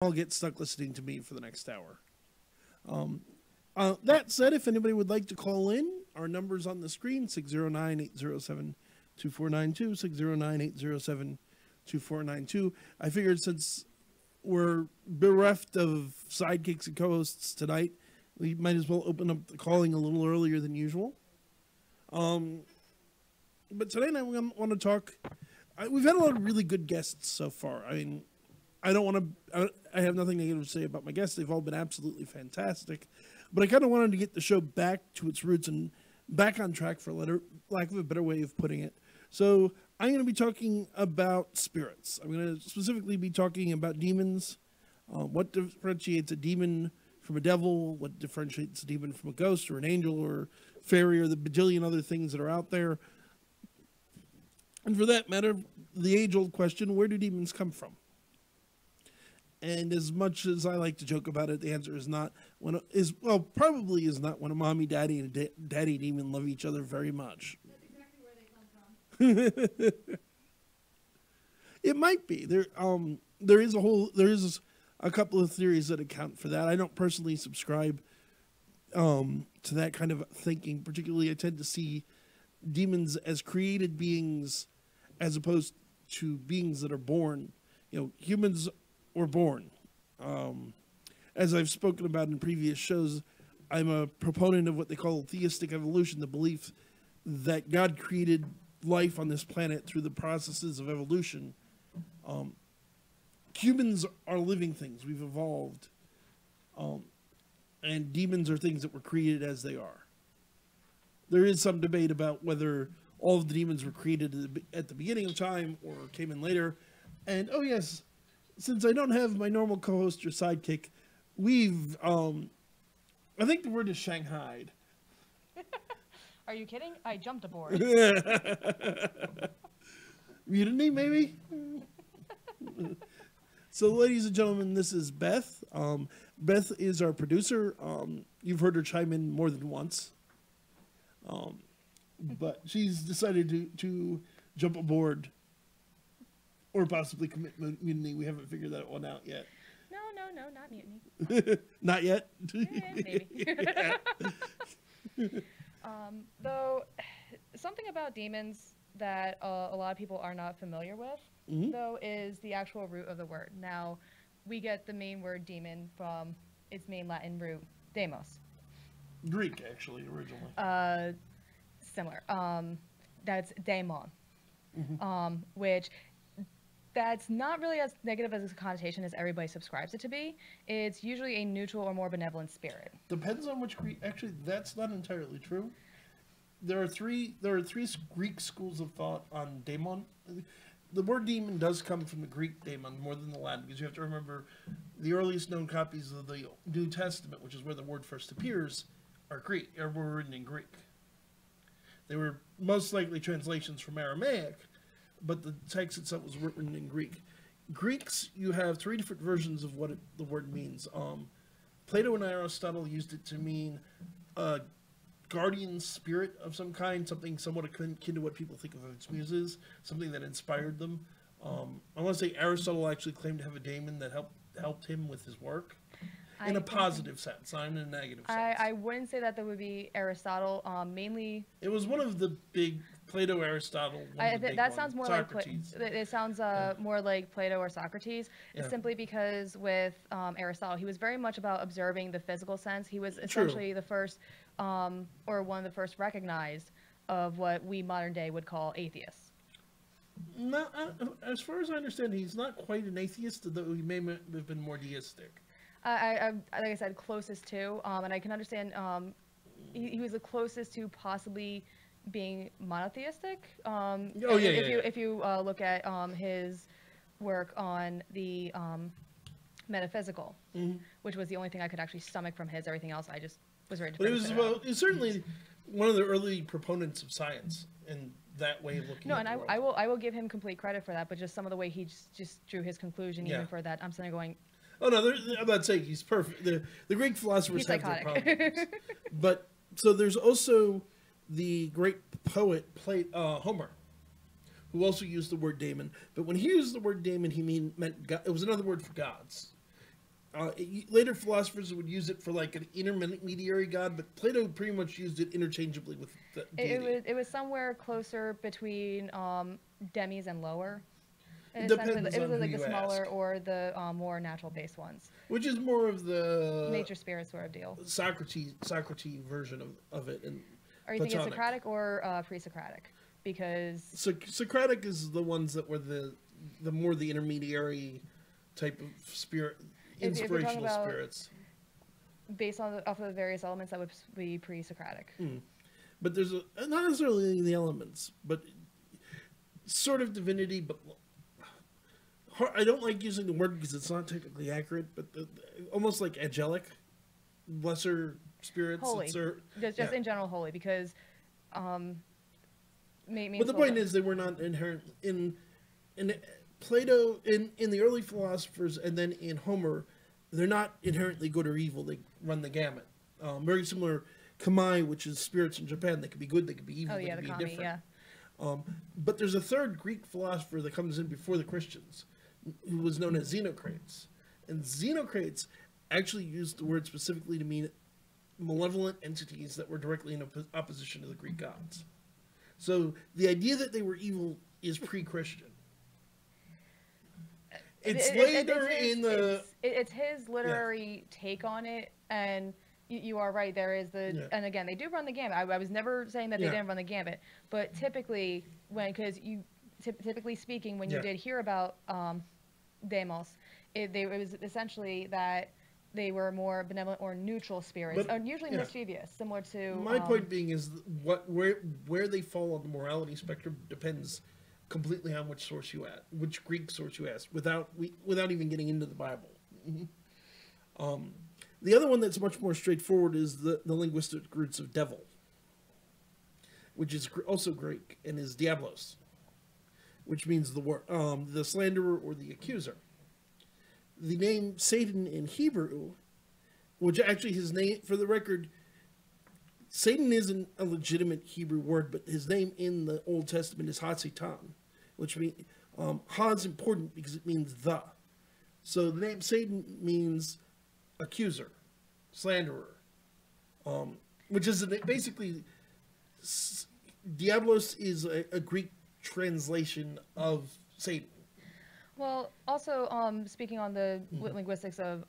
I'll get stuck listening to me for the next hour. That said, if anybody would like to call in, our number's on the screen, 609-807-2492, 609-807-2492. I figured since we're bereft of sidekicks and co-hosts tonight, we might as well open up the calling a little earlier than usual. But tonight I want to talk. We've had a lot of really good guests so far. I mean, I don't want to. I have nothing negative to say about my guests. They've all been absolutely fantastic. But I kind of wanted to get the show back to its roots and back on track, for lack of a better way of putting it. So I'm going to be talking about spirits. I'm going to specifically be talking about demons. What differentiates a demon from a devil? What differentiates a demon from a ghost or an angel or fairy or the bajillion other things that are out there? And for that matter, the age-old question, where do demons come from? And as much as I like to joke about it, the answer is not probably is not when a mommy, daddy, and a daddy demon love each other very much. That's exactly where they come from. It might be. There is a couple of theories that account for that. I don't personally subscribe to that kind of thinking. Particularly, I tend to see demons as created beings as opposed to beings that are born. Humans were born. As I've spoken about in previous shows, I'm a proponent of what they call theistic evolution, the belief that God created life on this planet through the processes of evolution. Humans are living things. We've evolved. And demons are things that were created as they are. There is some debate about whether all of the demons were created at the beginning of time or came in later. And, oh yes, since I don't have my normal co-host or sidekick, I think the word is shanghaied. Are you kidding? I jumped aboard. Mutiny, maybe? So, ladies and gentlemen, this is Beth. Beth is our producer. You've heard her chime in more than once. But she's decided to jump aboard or possibly commit mutiny. We haven't figured that one out yet. No, not mutiny. Not yet? Maybe. Though, something about demons that a lot of people are not familiar with, though, is the actual root of the word. Now, we get the main word demon from its main Latin root, demos. Greek, actually, originally. Similar. That's daemon, which that's not really as negative as a connotation as everybody subscribes it to be. It's usually a neutral or more benevolent spirit. Depends on which Greek. Actually, that's not entirely true. There are three Greek schools of thought on daemon. The word demon does come from the Greek daemon more than the Latin, because you have to remember the earliest known copies of the New Testament, which is where the word first appears, were written in Greek. They were most likely translations from Aramaic, but the text itself was written in Greek. Greeks, you have three different versions of what the word means. Plato and Aristotle used it to mean a guardian spirit of some kind, something somewhat akin to what people think of as muses, something that inspired them. I want to say Aristotle actually claimed to have a daemon that helped him with his work. In a positive sense, not in a negative sense. I wouldn't say that would be Aristotle. Mainly, it was one of the big Plato, Aristotle. That sounds more Socrates. It sounds more like Plato or Socrates. Yeah. Simply because with Aristotle, he was very much about observing the physical sense. He was essentially the first, or one of the first recognized of what we modern day would call atheists. Not, as far as I understand, he's not quite an atheist, though he may have been more deistic. Like I said, closest to, and I can understand he was the closest to possibly being monotheistic. If you look at his work on the metaphysical, which was the only thing I could actually stomach from his. Everything else I just was ready to. It was certainly one of the early proponents of science and that way of looking. No, and I will give him complete credit for that. But just some of the way he just drew his conclusion, even for that, I'm sitting there going. Oh no, I'm not saying he's perfect. The Greek philosophers have their problems. But so there's also the great poet Homer, who also used the word daemon. But when he used the word daemon, he meant God. It was another word for gods. Later philosophers would use it for like an intermediary god, but Plato pretty much used it interchangeably with the deity. It was somewhere closer between demis and lower. It depends It was on like who the you smaller ask. or the more natural based ones. Which is more of the Nature spirit sort of deal. Socrates version of it. And Are you thinking Socratic or pre-Socratic? Because Socratic is the ones that were the more the intermediary type of spirit, inspirational spirits. Based on off of the various elements, that would be pre-Socratic. But there's not necessarily the elements, but sort of divinity. But I don't like using the word because it's not technically accurate. But almost like angelic, lesser spirits. Holy, just in general, holy, because. But the point is, they were not inherent in Plato, in the early philosophers, and then in Homer. They're not inherently good or evil. They run the gamut. Very similar kami, which is spirits in Japan. They could be good, they could be evil, they could be indifferent. Yeah. But there's a third Greek philosopher that comes in before the Christians, who was known as Xenocrates. And Xenocrates actually used the word specifically to mean malevolent entities that were directly in opposition to the Greek gods. So the idea that they were evil is pre-Christian. It's his literary take on it, and you are right. There is and again, they do run the gambit. I was never saying that they didn't run the gambit, but typically typically speaking, when you did hear about demos, it was essentially that they were more benevolent or neutral spirits, usually mischievous, similar to. My point being is where they fall on the morality spectrum depends completely on which source you ask, which Greek source you ask, without even getting into the Bible. The other one that's much more straightforward is the linguistic roots of devil, which is also Greek and is diablos, which means the slanderer or the accuser. The name Satan in Hebrew, which actually his name, for the record, Satan isn't a legitimate Hebrew word, but his name in the Old Testament is Ha-Satan, which means Ha is important because it means the. So the name Satan means accuser, slanderer, which is basically Diablos is a Greek translation of Satan. Well, also speaking on the linguistics of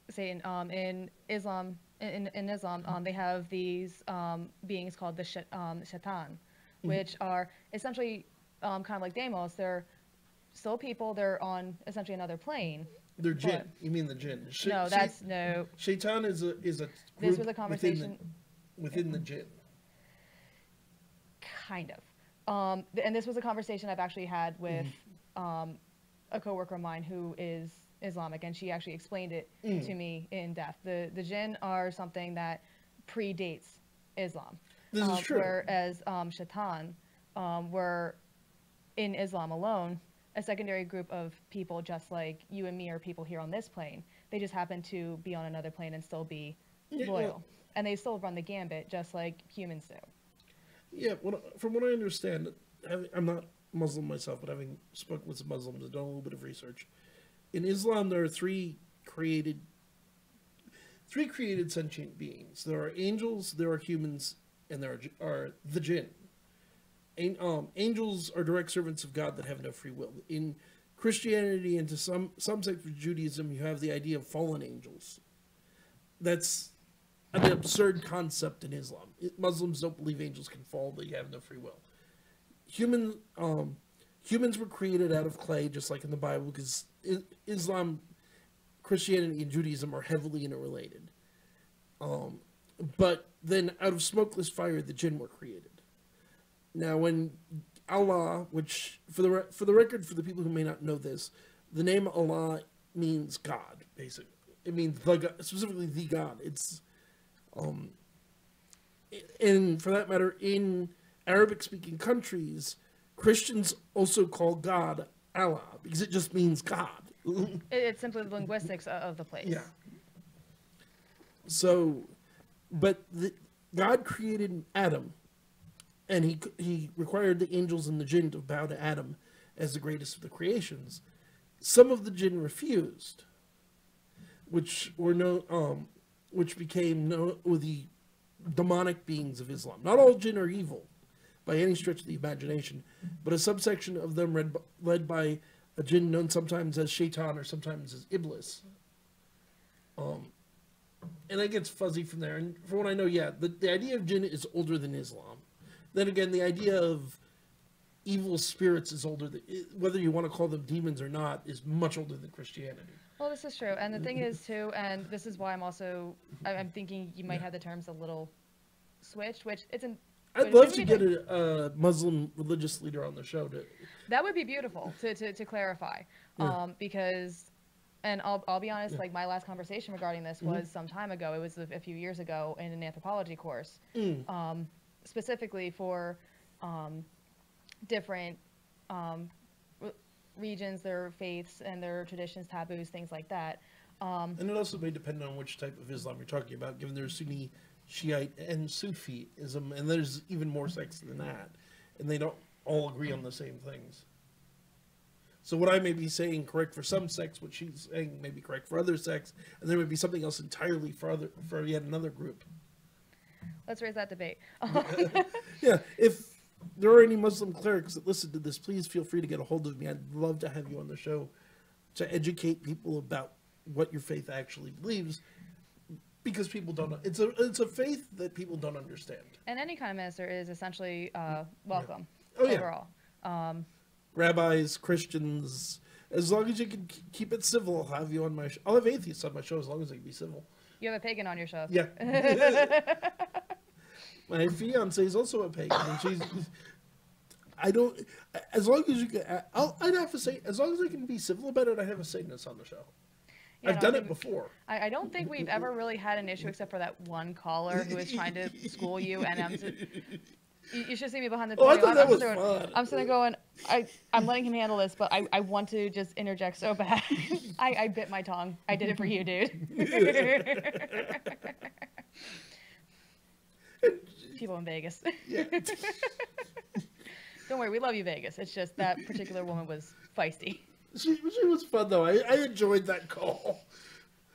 Satan, in Islam. In Islam, they have these beings called the shaitan, which are essentially kind of like demos. They're still people. They're on essentially another plane. They're jinn. You mean the jinn? No, that's no. Shaitan is a group this was a conversation within the jinn. Kind of, and this was a conversation I've actually had with a coworker of mine who is Islamic, and she actually explained it to me in depth. The jinn are something that predates Islam. This is true. Whereas shaitan were in Islam alone a secondary group of people, just like you and me are people here on this plane. They just happen to be on another plane and still be loyal, and they still run the gambit just like humans do. Yeah, from what I understand, I'm not Muslim myself, but having spoken with some Muslims and done a little bit of research. In Islam, there are three created sentient beings. There are angels, there are humans, and there are the jinn. Angels are direct servants of God that have no free will. In Christianity and to some sects of Judaism, you have the idea of fallen angels. That's an absurd concept in Islam. Muslims don't believe angels can fall; they have no free will. Humans were created out of clay, just like in the Bible, because Islam, Christianity, and Judaism are heavily interrelated. But then out of smokeless fire, the jinn were created. Now, when Allah, which, for the record, for the people who may not know this, the name Allah means God, basically. It means the God, specifically the God. It's, and for that matter, in Arabic-speaking countries, Christians also call God Allah because it just means God. It's simply the linguistics of the place. Yeah. So, but God created Adam, and he required the angels and the jinn to bow to Adam as the greatest of the creations. Some of the jinn refused. which were which became known with the demonic beings of Islam. Not all jinn are evil, by any stretch of the imagination, but a subsection of them led by a jinn known sometimes as Shaitan or sometimes as Iblis. And it gets fuzzy from there. And from what I know, yeah, the idea of jinn is older than Islam. Then again, the idea of evil spirits is older than, whether you want to call them demons or not, is much older than Christianity. Well, this is true. And the thing is, too, and this is why I'm thinking you might have the terms a little switched, which isn't. I'd love to get a Muslim religious leader on the show. That would be beautiful to clarify. Because, and I'll be honest, like my last conversation regarding this was some time ago. It was a few years ago in an anthropology course, specifically for different regions, their faiths and their traditions, taboos, things like that. And it also may depend on which type of Islam you're talking about, given there's Sunni, Shiite, and Sufism, and there's even more sects than that, and they don't all agree on the same things. So what I may be saying correct for some sects, what she's saying may be correct for other sects, and there may be something else entirely for yet another group. Let's raise that debate. Yeah, if there are any Muslim clerics that listen to this, please feel free to get a hold of me. I'd love to have you on the show to educate people about what your faith actually believes, because people don't know. It's a faith that people don't understand. And any kind of minister is essentially welcome overall. Rabbis, Christians, as long as you can keep it civil, I'll have you on my show. I'll have atheists on my show as long as they can be civil. You have a pagan on your show. Yeah. My fiance is also a pagan, and as long as you can, I'd have to say, as long as I can be civil about it, I have a Satanist on the show. Yeah, I've done it before. I don't think we've ever really had an issue except for that one caller who was trying to school you, and you should see me behind the I thought that was fun. I'm sitting there going, I'm letting him handle this, but I want to just interject so bad. I bit my tongue. I did it for you, dude. People in Vegas. Yeah. Don't worry, we love you, Vegas. It's just that particular woman was feisty. She was fun, though. I enjoyed that call.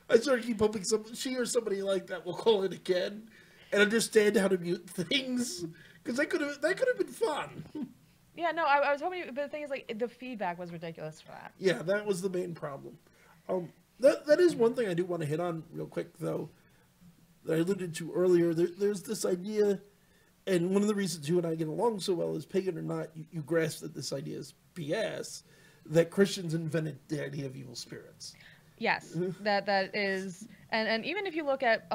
I started keep hoping she or somebody like that will call it again and understand how to mute things, because that could have been fun. Yeah, no, I was hoping, but the thing is, like, the feedback was ridiculous for that. Yeah, that was the main problem. That is one thing I do want to hit on real quick, though, that I alluded to earlier. There's this idea, and one of the reasons you and I get along so well is, pagan or not, you grasp that this idea is BS, that Christians invented the idea of evil spirits. Yes, that is, and even if you look at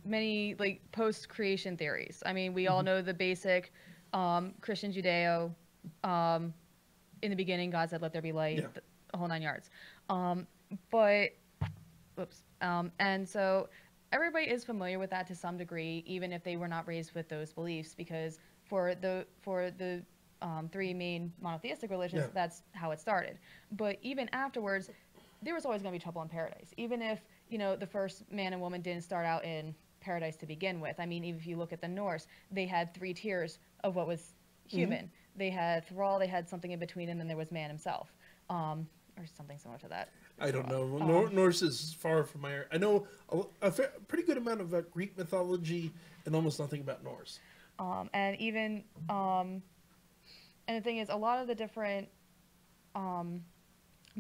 many like post-creation theories, I mean, we all know the basic Christian Judeo, in the beginning, God said, "Let there be light," the whole 9 yards. And so everybody is familiar with that to some degree, even if they were not raised with those beliefs, because for the three main monotheistic religions, that's how it started. But even afterwards, there was always going to be trouble in paradise, even if, the first man and woman didn't start out in paradise to begin with. I mean, even if you look at the Norse, they had 3 tiers of what was human. They had Thrall, they had something in between, and then there was man himself, or something similar to that. I don't know. Norse is far from my area. I know a pretty good amount of Greek mythology and almost nothing about Norse. And even, and the thing is, a lot of the different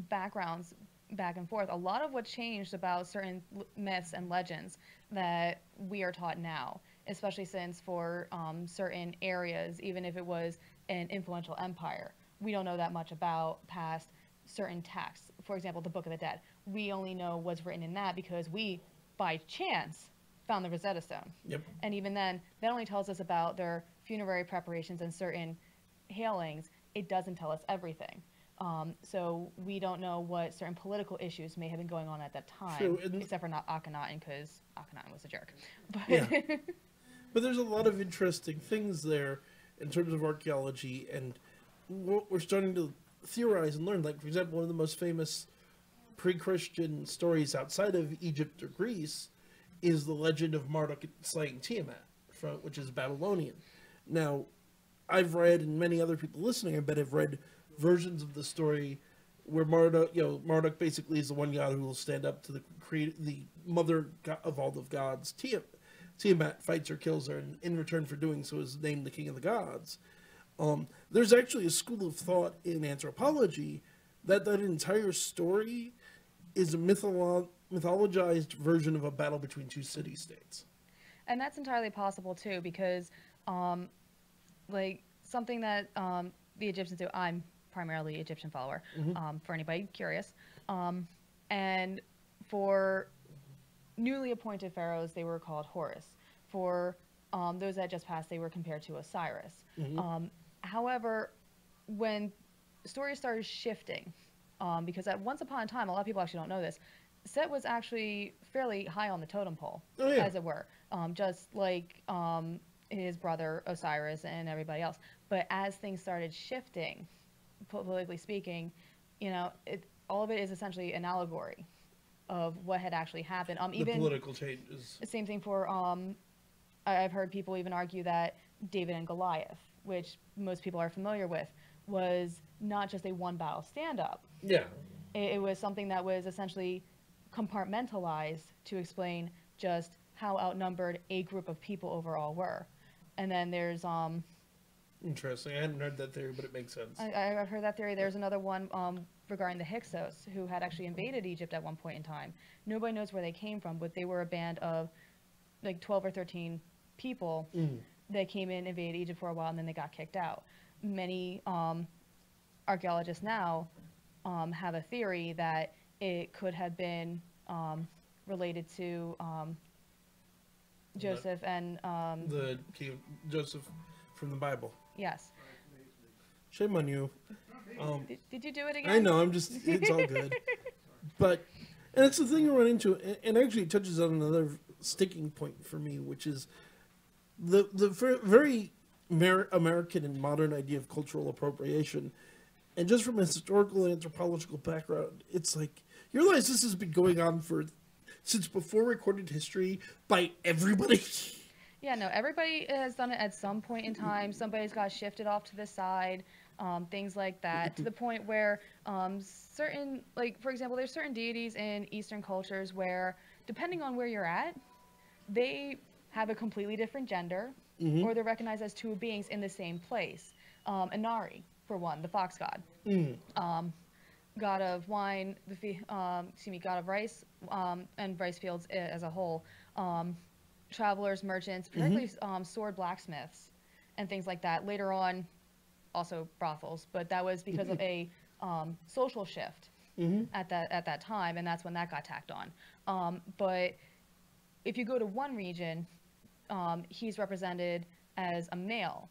backgrounds back and forth, a lot of what changed about certain myths and legends that we are taught now, especially since for certain areas, even if it was an influential empire, we don't know that much about past certain texts. For example, the Book of the Dead. We only know what's written in that because we, by chance, found the Rosetta Stone. Yep. And even then, that only tells us about their funerary preparations and certain hailings. It doesn't tell us everything. So we don't know what certain political issues may have been going on at that time, except for not Akhenaten, because Akhenaten was a jerk. But, but there's a lot of interesting things there in terms of archaeology, and what we're starting to theorize and learn. Like, for example, one of the most famous pre-Christian stories outside of Egypt or Greece is the legend of Marduk slaying Tiamat, which is Babylonian. Now, I've read, and many other people listening, I bet, have read versions of the story where Marduk, Marduk basically is the one god who will stand up to the mother of all the gods. Tiamat fights her, kills her, and in return for doing so is named the king of the gods. There's actually a school of thought in anthropology that entire story is a mythologized version of a battle between two city-states. And that's entirely possible too, because like something that the Egyptians do, I'm primarily Egyptian follower, for anybody curious. And for newly appointed pharaohs, they were called Horus. For those that just passed, they were compared to Osiris. However, when stories started shifting, because at once upon a time, a lot of people actually don't know this, Set was actually fairly high on the totem pole, as it were, just like his brother Osiris and everybody else. But as things started shifting, politically speaking, all of it is essentially an allegory of what had actually happened. Even the political changes. Same thing for, I've heard people even argue that David and Goliath, which most people are familiar with, was not just a one battle stand-up. Yeah. It was something that was essentially compartmentalized to explain just how outnumbered a group of people overall were. And then there's interesting. I hadn't heard that theory, but it makes sense. I've heard that theory. There's another one regarding the Hyksos, who had actually invaded Egypt at one point in time. Nobody knows where they came from, but they were a band of like 12 or 13 people that came in, invaded Egypt for a while, and then they got kicked out. Many archaeologists now have a theory that it could have been related to Joseph and the king of Joseph from the Bible. Yes. Shame on you. Did you do it again? I know. It's all good. And it's the thing you run into, and actually it touches on another sticking point for me, which is the very American and modern idea of cultural appropriation. And just from a historical and anthropological background, it's like, you realize this has been going on since before recorded history by everybody. Yeah, no, everybody has done it at some point in time. Somebody's got shifted off to the side, things like that, to the point where certain, like, for example, there's certain deities in Eastern cultures where, depending on where you're at, they have a completely different gender, or they're recognized as two beings in the same place. Inari, for one, the fox god. God of wine, god of rice, and rice fields as a whole. Travelers, merchants, particularly sword blacksmiths, and things like that. Later on, also brothels, but that was because of a social shift at that time, and that's when that got tacked on. But if you go to one region, he's represented as a male,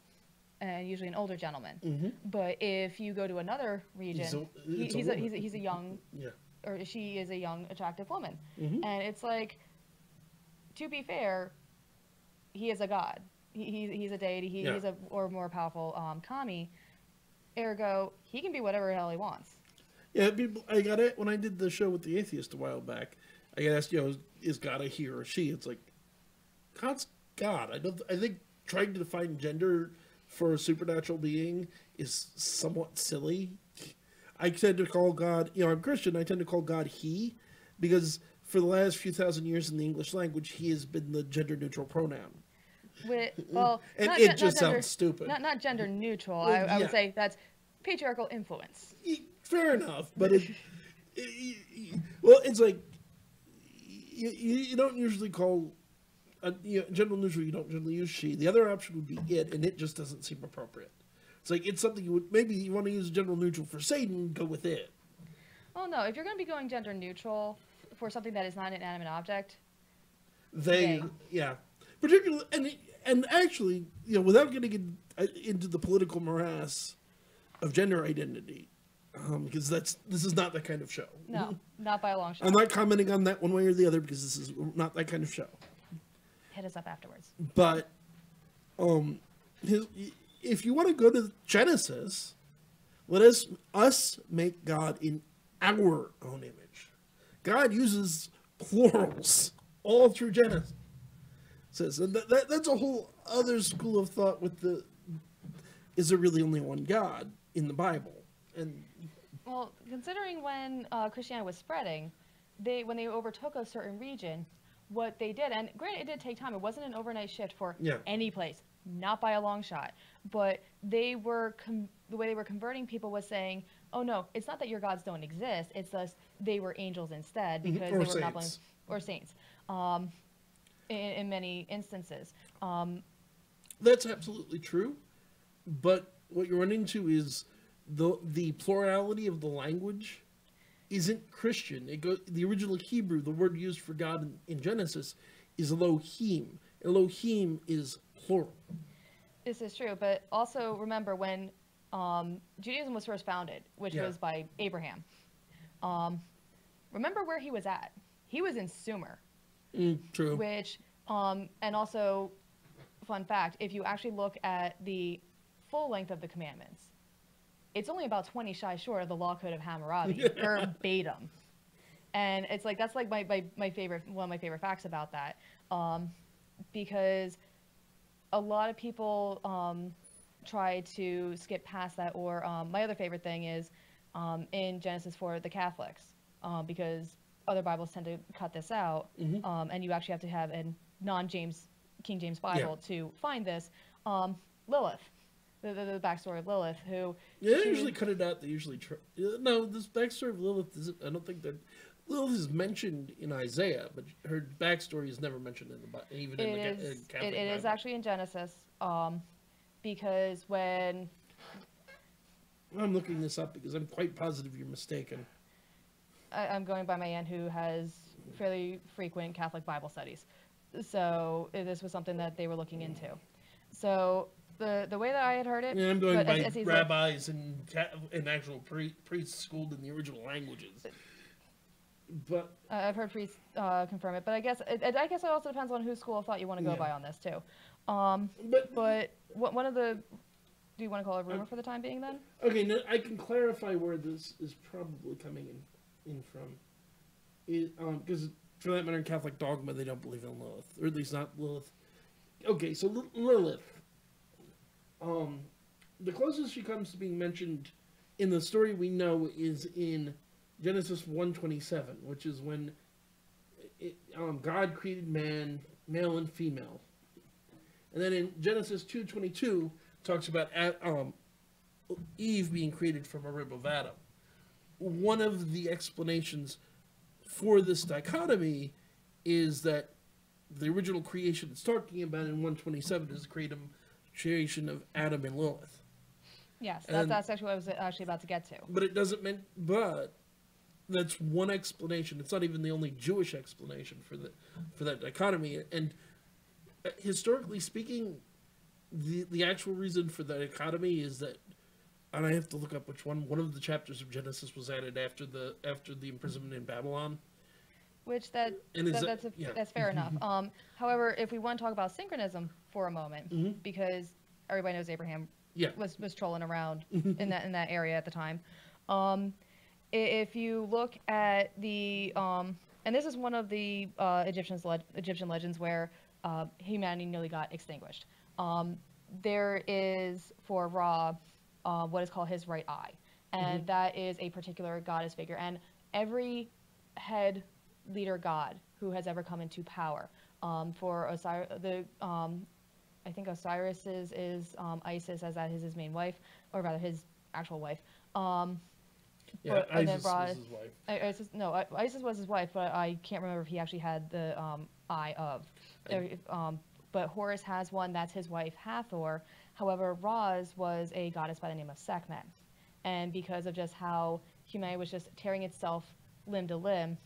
and usually an older gentleman. But if you go to another region, he's a young, or she is a young, attractive woman, and it's like, to be fair, he is a god. He's a deity. He's a more powerful kami. Ergo, he can be whatever the hell he wants. Yeah, I got it when I did the show with the atheist a while back. I got asked, is God a he or a she? It's like, God's God. I think trying to define gender for a supernatural being is somewhat silly. I tend to call God, I'm Christian. I tend to call God he, because for the last few thousand years in the English language, he has been the gender-neutral pronoun. And it just sounds stupid. Not gender neutral. I would say that's patriarchal influence. Fair enough, but it's like you don't usually call gender neutral. You don't generally use she. The other option would be it, and it just doesn't seem appropriate. It's like it's something maybe you want to use gender neutral for Satan. Go with it. Oh no! If you're going to be going gender neutral for something that is not an inanimate object, particularly and actually, without getting into the political morass of gender identity, because this is not that kind of show. No, not by a long shot. I'm not commenting on that one way or the other because this is not that kind of show. Hit us up afterwards. But, if you want to go to Genesis, let us make God in our own image. God uses plurals all through Genesis. And that's a whole other school of thought with is there really only one God in the Bible? And Well, considering when Christianity was spreading, when they overtook a certain region, what they did, and granted, it did take time. It wasn't an overnight shift for any place, not by a long shot. But they were the way they were converting people was saying, "Oh no, it's not that your gods don't exist. It's just they were angels instead because they were saints. or saints." In many instances, that's absolutely true. But what you run into is the plurality of the language isn't Christian. The original Hebrew, the word used for God in Genesis, is Elohim. Elohim is plural. This is true, but also remember when Judaism was first founded, which was by Abraham. Remember where he was at. He was in Sumer. True. Which, and also, fun fact, if you actually look at the full length of the commandments, it's only about 20 shy short of the law code of Hammurabi, verbatim. And it's like, that's like my favorite, one of my favorite facts about that. Because a lot of people try to skip past that, or my other favorite thing is in Genesis for the Catholics, because other Bibles tend to cut this out, and you actually have to have a King James Bible to find this. Lilith. The backstory of Lilith, who... Yeah, they usually cut it out. They usually... No, this backstory of Lilith is... I don't think that... Lilith is mentioned in Isaiah, but her backstory is never mentioned in the Bible, even in the Catholic Bible. It is actually in Genesis, because when... I'm looking this up because I'm quite positive you're mistaken. I'm going by my aunt who has fairly frequent Catholic Bible studies. So this was something that they were looking into. So... The way that I had heard it... Yeah, I'm going by rabbis and actual priests schooled in the original languages. But I've heard priests confirm it, but I guess it also depends on whose school of thought you want to go by on this, too. But one of the... Do you want to call it a rumor for the time being, then? Okay, now I can clarify where this is probably coming in from. Because, for that matter, in Catholic dogma, they don't believe in Lilith. Or at least not Lilith. Okay, so Lilith... the closest she comes to being mentioned in the story we know is in Genesis 1:27, which is when God created man, male and female. And then in Genesis 2:22, talks about Eve being created from a rib of Adam. One of the explanations for this dichotomy is that the original creation it's talking about in 1:27 is creation of Adam and Lilith. Yes, that's actually what I was actually about to get to. But it doesn't mean. But that's one explanation. It's not even the only Jewish explanation for that dichotomy. And historically speaking, the actual reason for the dichotomy is that, and I have to look up which one. One of the chapters of Genesis was added after the imprisonment in Babylon. Which that's fair enough. However, if we want to talk about synchronism for a moment, because everybody knows Abraham was trolling around in that area at the time. If you look at the and this is one of the Egyptian legends where humanity nearly got extinguished. There is for Ra what is called his right eye, and that is a particular goddess figure, and every head leader god who has ever come into power. For Osiris, I think Osiris is Isis, as that is his main wife, or rather his actual wife. Isis was his wife. Isis was his wife, but I can't remember if he actually had the eye of. But Horus has one, that's his wife Hathor. However, Ra's was a goddess by the name of Sekhmet. And because of just how humanity was just tearing itself limb to limb,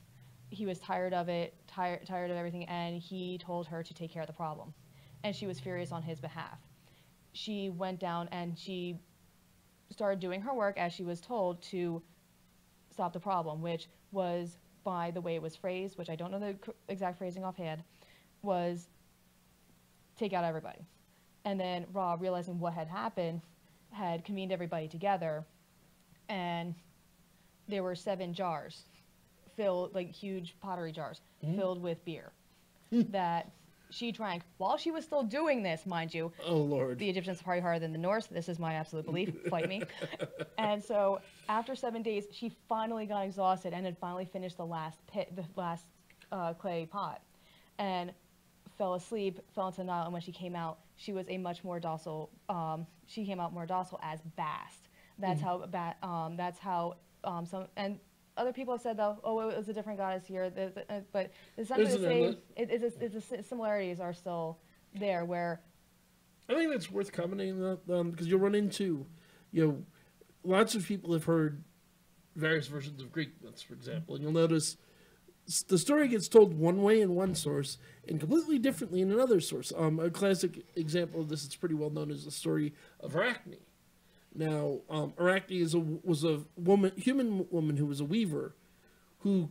he was tired of it, tired of everything, and he told her to take care of the problem. And she was furious on his behalf. She went down and she started doing her work as she was told to stop the problem, which was, by the way it was phrased, which I don't know the exact phrasing offhand, was take out everybody. And then Ra, realizing what had happened, had convened everybody together, and there were 7 jars filled, like huge pottery jars, filled with beer that she drank while she was still doing this, mind you. Oh, Lord. The Egyptians are probably harder than the Norse. This is my absolute belief. Fight me. And so after 7 days, she finally got exhausted and had finally finished the last clay pot, and fell asleep, fell into the Nile. And when she came out, she was a much more docile. She came out more docile as Bast. That's how some and other people have said though, oh, it was a different goddess here. But essentially the same. The similarities are still there. Where I think that's worth commenting on because you'll run into, lots of people have heard various versions of Greek myths, for example, and you'll notice the story gets told one way in one source and completely differently in another source. A classic example of this, it's pretty well known, is the story of Arachne. Now, Arachne was a human woman who was a weaver, who,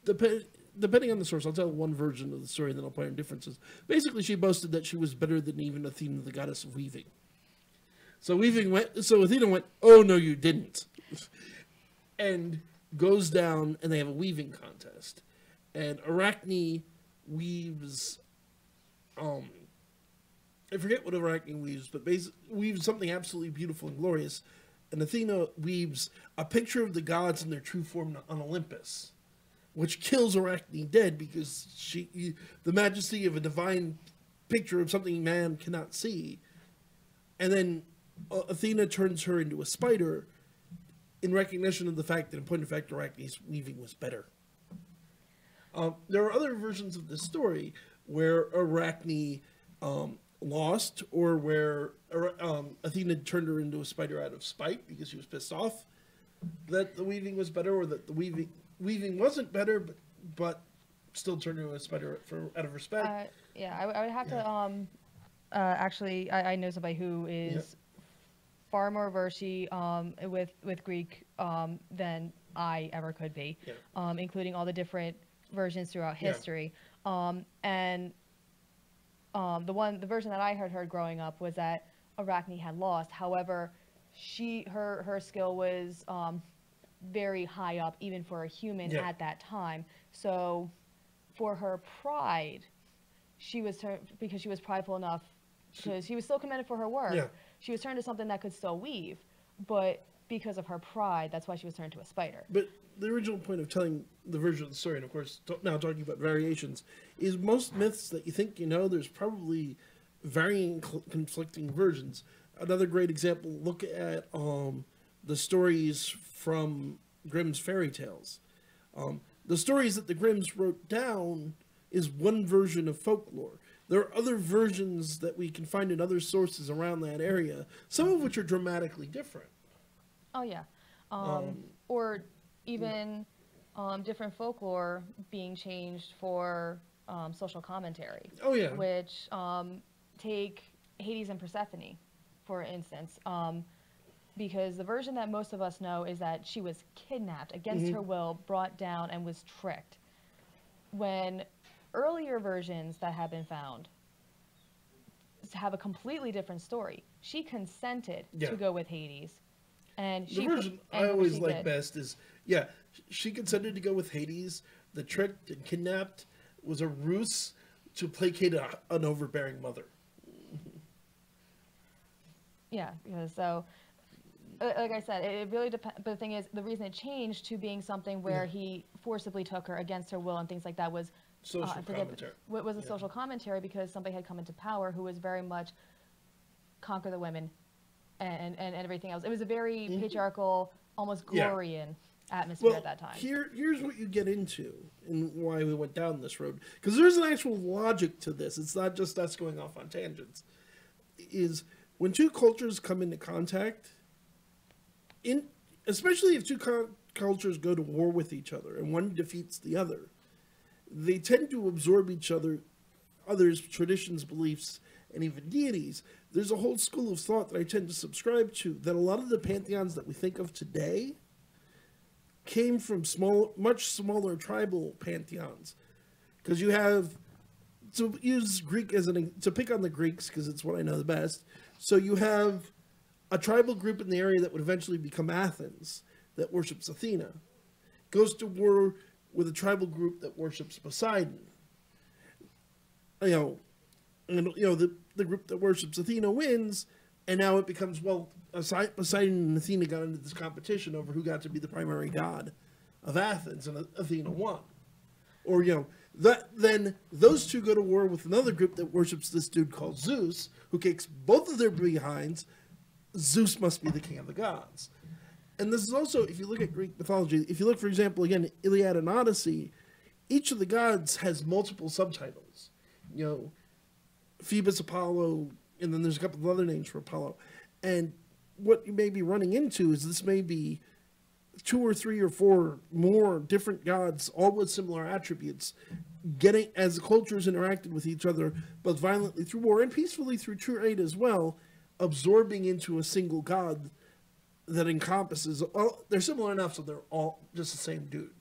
depending on the source, I'll tell one version of the story, and then I'll point out differences. Basically, she boasted that she was better than even Athena, the goddess of weaving. So Athena went, "Oh no, you didn't," and goes down, and they have a weaving contest, and Arachne weaves. I forget what Arachne weaves, but basically weaves something absolutely beautiful and glorious. And Athena weaves a picture of the gods in their true form on Olympus, which kills Arachne dead because the majesty of a divine picture of something man cannot see. And then Athena turns her into a spider in recognition of the fact that, in point of fact, Arachne's weaving was better. There are other versions of this story where Arachne lost, or where Athena turned her into a spider out of spite because she was pissed off that the weaving was better, or that the weaving wasn't better, but still turned her into a spider out of respect. I would have to actually, I know somebody who is far more versed with Greek than I ever could be, including all the different versions throughout history. The version that I had heard growing up was that Arachne had lost. However, her skill was very high up, even for a human at that time. So, for her pride, because she was prideful enough, because she was still commended for her work. She was turned to something that could still weave, but because of her pride, that's why she was turned to a spider. But the original point of telling the version of the story, and of course now talking about variations, is most myths that you think there's probably varying conflicting versions. Another great example, look at the stories from Grimm's fairy tales. The stories that the Grimms wrote down is one version of folklore. There are other versions that we can find in other sources around that area, some of which are dramatically different. Oh, yeah. Or even different folklore being changed for social commentary. Oh, yeah. Which, take Hades and Persephone, for instance. Because the version that most of us know is that she was kidnapped against her will, brought down, and was tricked. When earlier versions that have been found have a completely different story. She consented to go with Hades. And the version I always like best is, she consented to go with Hades. The tricked and kidnapped was a ruse to placate an overbearing mother. Like I said, it really depends. But the thing is, the reason it changed to being something where he forcibly took her against her will and things like that was social commentary. What was a social commentary, because somebody had come into power who was very much conquer the women and everything else. It was a very patriarchal, almost Glorian atmosphere at that time. Here's what you get into and why we went down this road. Because there's an actual logic to this. It's not just us going off on tangents. Is when two cultures come into contact, especially if two cultures go to war with each other and one defeats the other, they tend to absorb each other's traditions, beliefs, and even deities. There's a whole school of thought that I tend to subscribe to, that a lot of the pantheons that we think of today came from much smaller tribal pantheons. Because you have, to use Greek to pick on the Greeks, because it's what I know the best, so you have a tribal group in the area that would eventually become Athens, that worships Athena, goes to war with a tribal group that worships Poseidon. you know, and the group that worships Athena wins, and now it becomes, well, Poseidon and Athena got into this competition over who got to be the primary god of Athens, and Athena won. Or, then those two go to war with another group that worships this dude called Zeus, who kicks both of their behinds. Zeus must be the king of the gods. And this is also, if you look at Greek mythology, if you look, for example, again, Iliad and Odyssey, each of the gods has multiple subtitles. Phoebus, Apollo, and then there's a couple of other names for Apollo. And what you may be running into is this may be 2 or 3 or 4 more different gods, all with similar attributes, getting, as the cultures interacted with each other, both violently through war and peacefully through trade as well, absorbing into a single god that encompasses, they're similar enough so they're all just the same dude.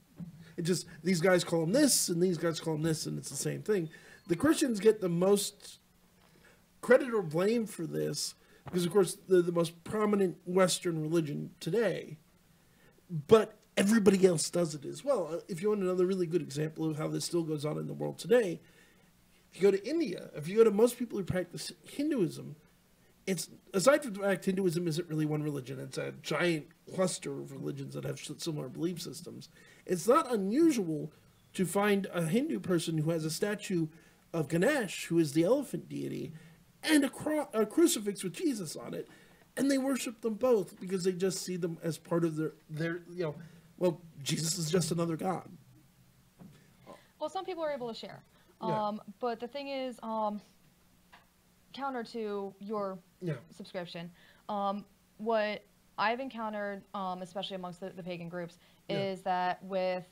It just, these guys call him this, and these guys call him this, and it's the same thing. The Christians get the most credit or blame for this, because of course they're the most prominent Western religion today. But everybody else does it as well. If you want another really good example of how this still goes on in the world today, if you go to India, if you go to most people who practice Hinduism, it's, aside from the fact Hinduism isn't really one religion, it's a giant cluster of religions that have similar belief systems. It's not unusual to find a Hindu person who has a statue of Ganesh, who is the elephant deity, and a crucifix with Jesus on it. And they worship them both because they just see them as part of their well, Jesus is just another god. Well, some people are able to share. Yeah. But the thing is, counter to your subscription, what I've encountered, especially amongst the pagan groups, is that with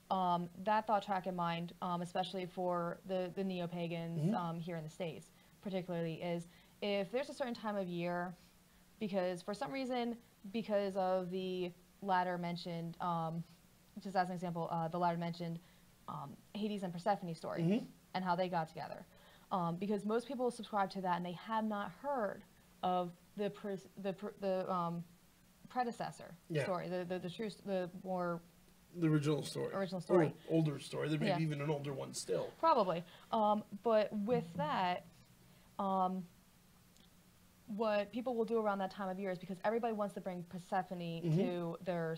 that thought track in mind, especially for the neo-pagans here in the States, particularly, is if there's a certain time of year, because for some reason, because of the latter mentioned, just as an example, the latter mentioned Hades and Persephone story and how they got together. Because most people subscribe to that and they have not heard of the predecessor story, the original story. Original story. Or older story. There may be even an older one still. Probably. But with that, what people will do around that time of year is because everybody wants to bring Persephone to their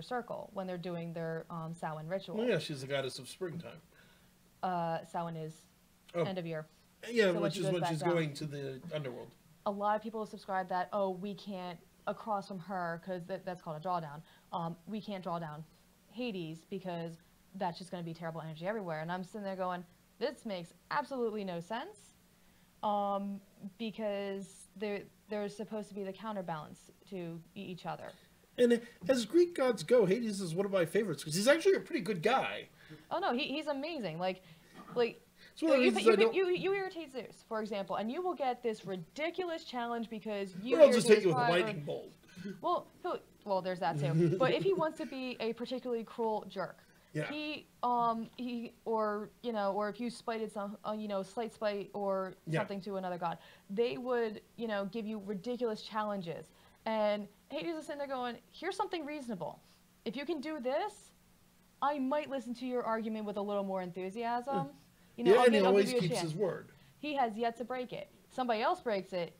circle when they're doing their Samhain ritual. Well, yeah, she's the goddess of springtime. Samhain is end of year. Yeah, so which is when she's going to the underworld. A lot of people subscribe that, we can't, across from her, because that's called a drawdown, we can't draw down Hades because that's just going to be terrible energy everywhere. And I'm sitting there going, this makes absolutely no sense, because there's supposed to be the counterbalance to each other. And as Greek gods go, Hades is one of my favorites because he's actually a pretty good guy. Oh no, he's amazing. Like you irritate Zeus, for example, and you will get this ridiculous challenge because you. Or I'll just hit you with a lightning bolt. Well, there's that too. But if he wants to be a particularly cruel jerk, or if you spited some, slight spite or something to another god, they would, give you ridiculous challenges. And Hades is sitting there going, here's something reasonable. If you can do this, I might listen to your argument with a little more enthusiasm. And he always keeps his word. He has yet to break it. Somebody else breaks it,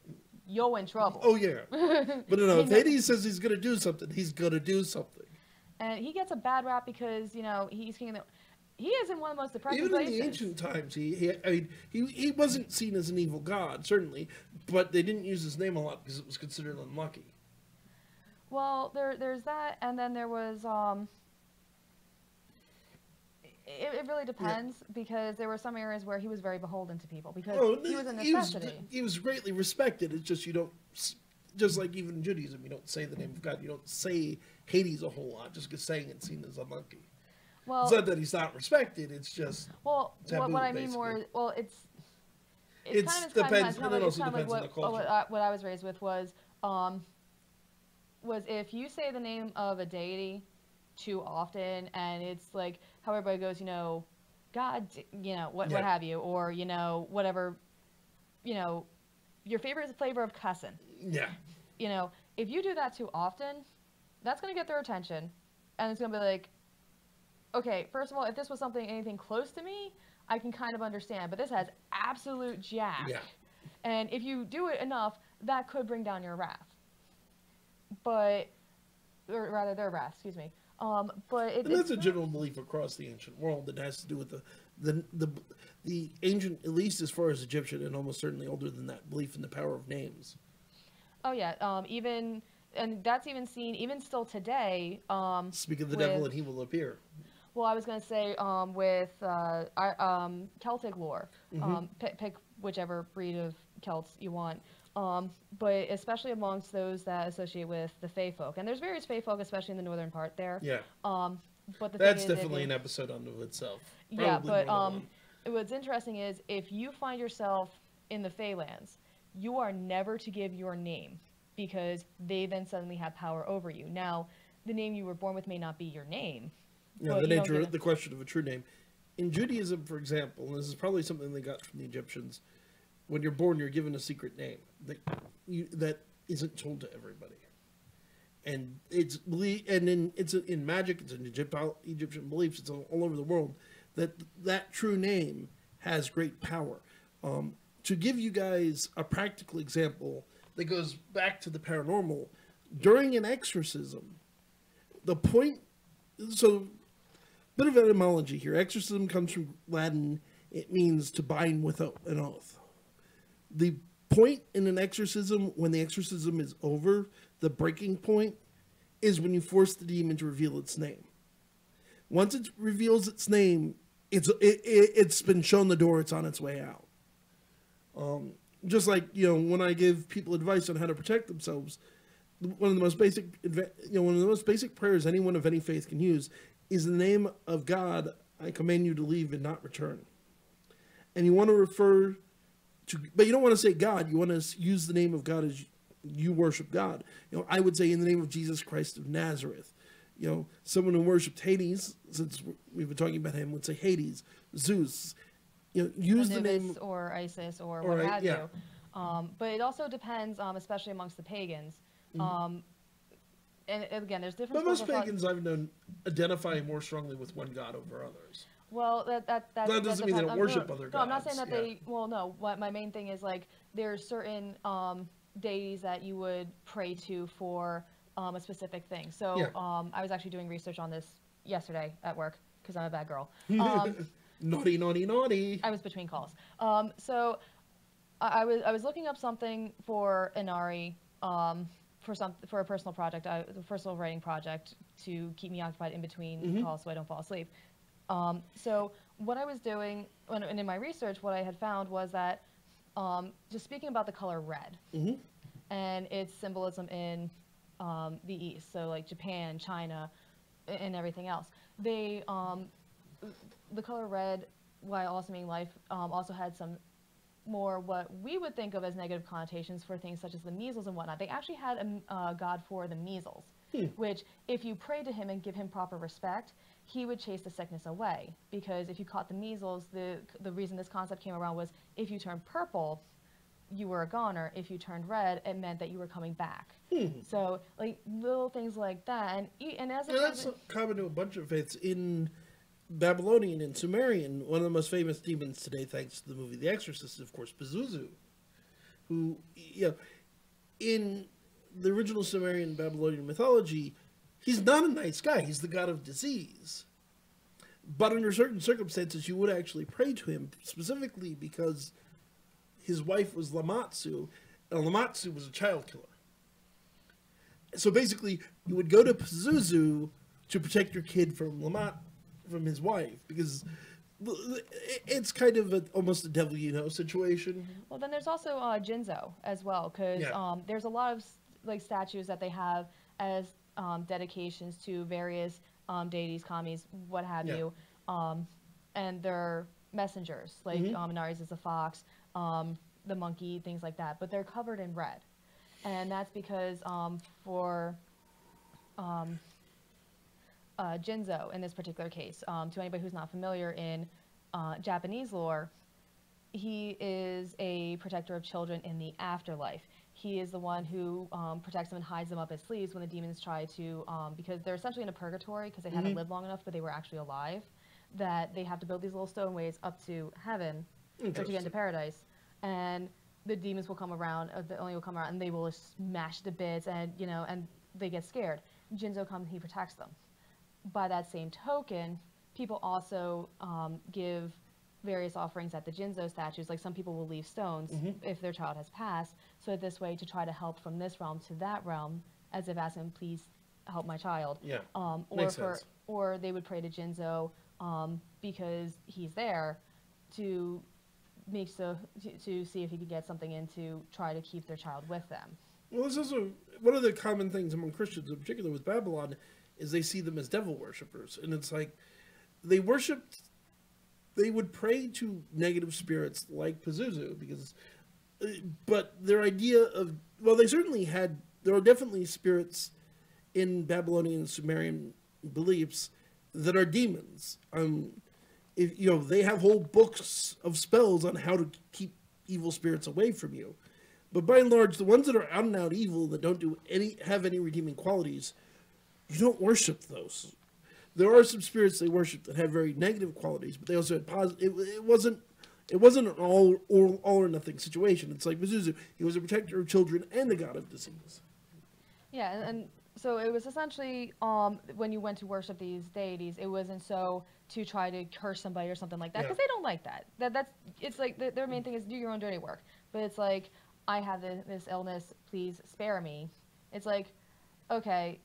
you're in trouble. Oh, yeah. But no, if Hades says he's going to do something, he's going to do something. And he gets a bad rap because, he's king of the... He is in one of the most depressing places. Even in the ancient times, he wasn't seen as an evil god, certainly, but they didn't use his name a lot because it was considered unlucky. Well, there's that, and then there was... It really depends because there were some areas where he was very beholden to people because he was a necessity. He was greatly respected. It's just you don't, just like even in Judaism, you don't say the name of God. You don't say Hades a whole lot just because saying it's seen as unlucky. Well, it's not that he's not respected. It's just what I mean more. Well, it's depends on the culture. What I was raised with was if you say the name of a deity too often and it's like how everybody goes, God, what have you, or whatever, your favorite flavor of cussing. Yeah. If you do that too often, that's gonna get their attention, and it's gonna be like, okay, first of all, if this was anything close to me, I can kind of understand. But this has absolute jack. Yeah. And if you do it enough, that could bring down your wrath. Or rather, their wrath, excuse me. But that's a general belief across the ancient world that has to do with the ancient, at least as far as Egyptian, and almost certainly older than that, belief in the power of names. Oh yeah, and that's even seen even still today. Speak of the devil, and he will appear. Well, I was going to say with Celtic lore, pick whichever breed of Celts you want. But especially amongst those that associate with the Fae folk, and there's various Fae folk, especially in the northern part there. Yeah. But that's definitely an episode unto itself. Yeah, but what's interesting is if you find yourself in the Faelands, you are never to give your name because they then suddenly have power over you. Now, the name you were born with may not be your name. Yeah, the question of a true name. In Judaism, for example, and this is probably something they got from the Egyptians, when you're born, you're given a secret name that isn't told to everybody. And it's in magic, it's in Egyptian beliefs, it's all over the world, that true name has great power. To give you guys a practical example that goes back to the paranormal, during an exorcism, bit of etymology here. Exorcism comes from Latin. It means to bind with an oath. The point in an exorcism, when the exorcism is over, the breaking point, is when you force the demon to reveal its name. Once it reveals its name, it's been shown the door, it's on its way out. Just like, when I give people advice on how to protect themselves, one of the most basic prayers anyone of any faith can use is in the name of God, I command you to leave and not return. And you want to refer to, but you don't want to say God, you want to use the name of God as you worship God. I would say in the name of Jesus Christ of Nazareth. Someone who worshipped Hades, since we've been talking about him, would say Hades, Zeus. Use the name, or Isis or what have you. But it also depends, especially amongst the pagans. And again, there's different. But most pagans I've known identify more strongly with one god over others. Well, that doesn't mean they don't worship other gods. No, I'm not saying that they. Well, no. What my main thing is there's certain deities that you would pray to for a specific thing. So I was actually doing research on this yesterday at work because I'm a bad girl. Naughty, naughty, naughty. I was between calls. So I was looking up something for Inari. For a personal project, a personal writing project to keep me occupied in between calls so I don't fall asleep. So what I was doing, and in my research, what I had found was that just speaking about the color red and its symbolism in the East, so like Japan, China, and everything else, the color red, while also meaning life, also had some more what we would think of as negative connotations for things such as the measles and whatnot. They actually had a god for the measles, which if you pray to him and give him proper respect, he would chase the sickness away. Because if you caught the measles, the reason this concept came around was if you turned purple, you were a goner. If you turned red, it meant that you were coming back. So like little things like that, and as that's common to a bunch of faiths. In Babylonian and Sumerian, one of the most famous demons today, thanks to the movie The Exorcist, is of course Pazuzu, who, in the original Sumerian Babylonian mythology, he's not a nice guy. He's the god of disease. But under certain circumstances, you would actually pray to him, specifically because his wife was Lamatsu, and Lamatsu was a child killer. So basically, you would go to Pazuzu to protect your kid from his wife, because it's kind of almost a devil situation. Well, then there's also Jinzo as well, because there's a lot of statues that they have as dedications to various deities, kamis, what have you, and they're messengers, like Inari's is a fox, the monkey, things like that, but they're covered in red, and that's because for Jinzo in this particular case, to anybody who's not familiar in Japanese lore, he is a protector of children in the afterlife. he is the one who protects them and hides them up his sleeves when the demons try to, because they're essentially in a purgatory because they haven't lived long enough, but they were actually alive, that they have to build these little stoneways up to heaven or to get into paradise. And the demons will come around, the only will come around, and they will smash the bits, and and they get scared. Jinzo comes, he protects them. By that same token, people also give various offerings at the Jinzo statues. Like some people will leave stones if their child has passed, so this way to try to help from this realm to that realm, as if asking, please help my child. Yeah, makes sense. Or they would pray to Jinzo because he's there to to see if he could get something in to try to keep their child with them. Well, this is also one of the common things among Christians, in particular with Babylon, is they see them as devil worshippers. And it's like they would pray to negative spirits like Pazuzu, but their idea of, well, there are definitely spirits in Babylonian and Sumerian beliefs that are demons. They have whole books of spells on how to keep evil spirits away from you. But by and large, the ones that are out and out evil, that don't have any redeeming qualities, you don't worship those. There are some spirits they worship that have very negative qualities, but they also had positive. It wasn't an all or nothing situation. It's like Pazuzu. He was a protector of children and a god of disease. Yeah, and so it was essentially when you went to worship these deities, it wasn't so to try to curse somebody or something like that, because they don't like that. It's like their main thing is do your own dirty work. But it's like, I have this illness, please spare me. It's like, okay,